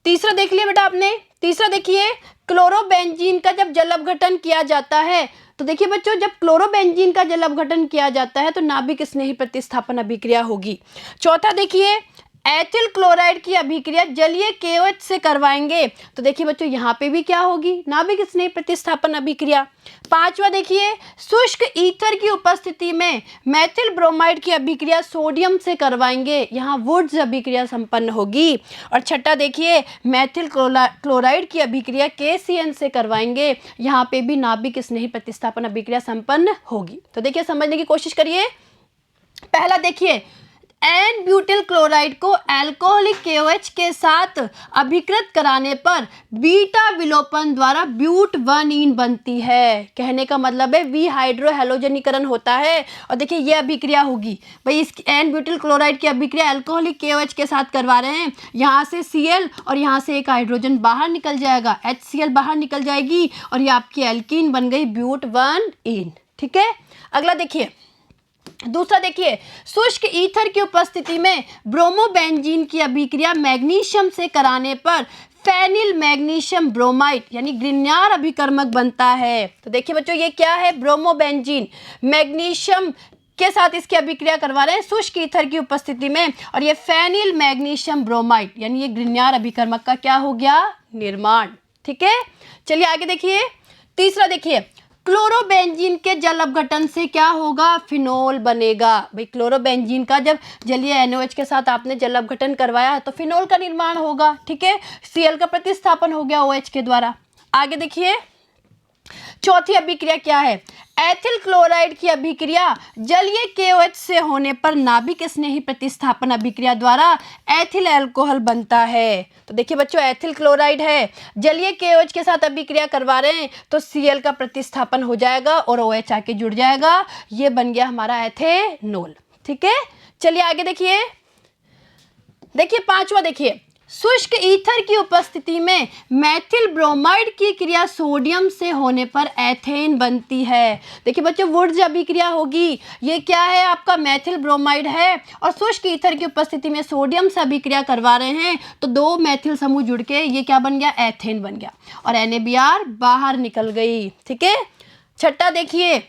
तीसरा देख लिया बेटा आपने। तीसरा देखिए, क्लोरोबेंजीन का जब जल अपघटन किया जाता है तो देखिए बच्चों, जब क्लोरोबेंजीन का जल अपघटन किया जाता है तो नाभिक स्नेही प्रतिस्थापन अभिक्रिया होगी। चौथा देखिए, एथिल क्लोराइड की अभिक्रिया जलीय KOH से करवाएंगे तो देखिए बच्चों, यहाँ पे भी क्या होगी, नाभिक स्नेही प्रतिस्थापन अभिक्रिया। पांचवा देखिए, शुष्क ईथर की उपस्थिति में मेथिल ब्रोमाइड की अभिक्रिया सोडियम से करवाएंगे, यहाँ वुड्स अभिक्रिया संपन्न होगी। और छठा देखिए, मेथिल क्लोराइड की अभिक्रिया KCN से करवाएंगे, यहाँ पे भी नाभिक स्नेही प्रतिस्थापन अभिक्रिया संपन्न होगी। तो देखिए, समझने की कोशिश करिए। पहला देखिए, एन ब्यूटिल क्लोराइड को एल्कोहलिक KOH के साथ अभिकृत कराने पर बीटा विलोपन द्वारा ब्यूट 1 बनती है। कहने का मतलब है वी हाइड्रोहैलोजनीकरण होता है। और देखिए, ये अभिक्रिया होगी भाई, इस एन ब्यूटिल क्लोराइड की अभिक्रिया एल्कोहलिक KOH के साथ करवा रहे हैं। यहाँ से Cl और यहाँ से एक हाइड्रोजन बाहर निकल जाएगा, HCl बाहर निकल जाएगी और ये आपकी एल्कीन बन गई ब्यूट 1। ठीक है। अगला देखिए, दूसरा देखिए, शुष्क ईथर की उपस्थिति में ब्रोमोबेंजीन की अभिक्रिया मैग्नीशियम से कराने पर फेनिल मैग्नीशियम ब्रोमाइड यानी ग्रिग्नार अभिकर्मक बनता है। तो देखिए बच्चों, ये क्या है, ब्रोमोबेंजीन मैग्नीशियम के साथ इसकी अभिक्रिया करवा रहे हैं शुष्क ईथर की उपस्थिति में, और ये फेनिल मैग्नीशियम ब्रोमाइड यानी ये ग्रिग्नार अभिकर्मक का क्या हो गया, निर्माण। ठीक है, चलिए आगे देखिए। तीसरा देखिए, क्लोरोबेंजीन के जल अपघटन से क्या होगा, फिनोल बनेगा। भाई, क्लोरोबेंजीन का जब जलीय NOH के साथ आपने जल अपघटन करवाया तो फिनोल का निर्माण होगा। ठीक है, Cl का प्रतिस्थापन हो गया OH के द्वारा। आगे देखिए, चौथी अभिक्रिया क्या है, एथिल क्लोराइड की अभिक्रिया जलीय KOH से होने पर नाभिक स्नेही प्रतिस्थापन अभिक्रिया द्वारा एथिल अल्कोहल बनता है। तो देखिए बच्चों, एथिल क्लोराइड है, जलीय KOH के साथ अभिक्रिया करवा रहे हैं तो Cl का प्रतिस्थापन हो जाएगा और OH आके जुड़ जाएगा, ये बन गया हमारा एथेनॉल। ठीक है, चलिए आगे देखिए। देखिए पांचवा देखिए, शुष्क ईथर की उपस्थिति में मेथिल ब्रोमाइड की क्रिया सोडियम से होने पर एथेन बनती है। देखिए बच्चों, वुड्स अभिक्रिया होगी, ये क्या है आपका मेथिल ब्रोमाइड है और शुष्क ईथर की उपस्थिति में सोडियम से अभिक्रिया करवा रहे हैं तो 2 मेथिल समूह जुड़ के ये क्या बन गया, एथेन बन गया और NaBr बाहर निकल गई। ठीक है। छठा देखिए,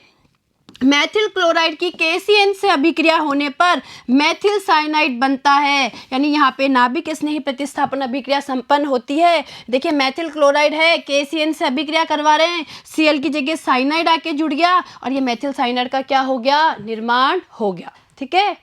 मेथिल क्लोराइड की KCN से अभिक्रिया होने पर मेथिल साइनाइड बनता है, यानी यहाँ पे नाभिक स्नेही प्रतिस्थापन अभिक्रिया संपन्न होती है। देखिए, मेथिल क्लोराइड है, KCN से अभिक्रिया करवा रहे हैं, Cl की जगह साइनाइड आके जुड़ गया और ये मेथिल साइनाइड का क्या हो गया, निर्माण हो गया। ठीक है।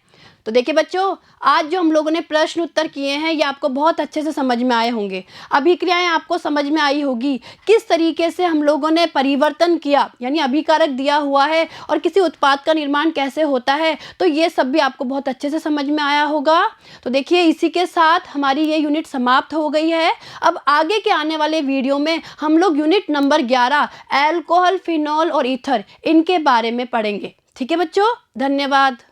तो देखिए बच्चों, आज जो हम लोगों ने प्रश्न उत्तर किए हैं ये आपको बहुत अच्छे से समझ में आए होंगे। अभिक्रियाएं आपको समझ में आई होगी, किस तरीके से हम लोगों ने परिवर्तन किया यानी अभिकारक दिया हुआ है और किसी उत्पाद का निर्माण कैसे होता है, तो ये सब भी आपको बहुत अच्छे से समझ में आया होगा। तो देखिए, इसी के साथ हमारी ये यूनिट समाप्त हो गई है। अब आगे के आने वाले वीडियो में हम लोग यूनिट नंबर 11 एल्कोहल, फिनॉल और ईथर इनके बारे में पढ़ेंगे। ठीक है बच्चों, धन्यवाद।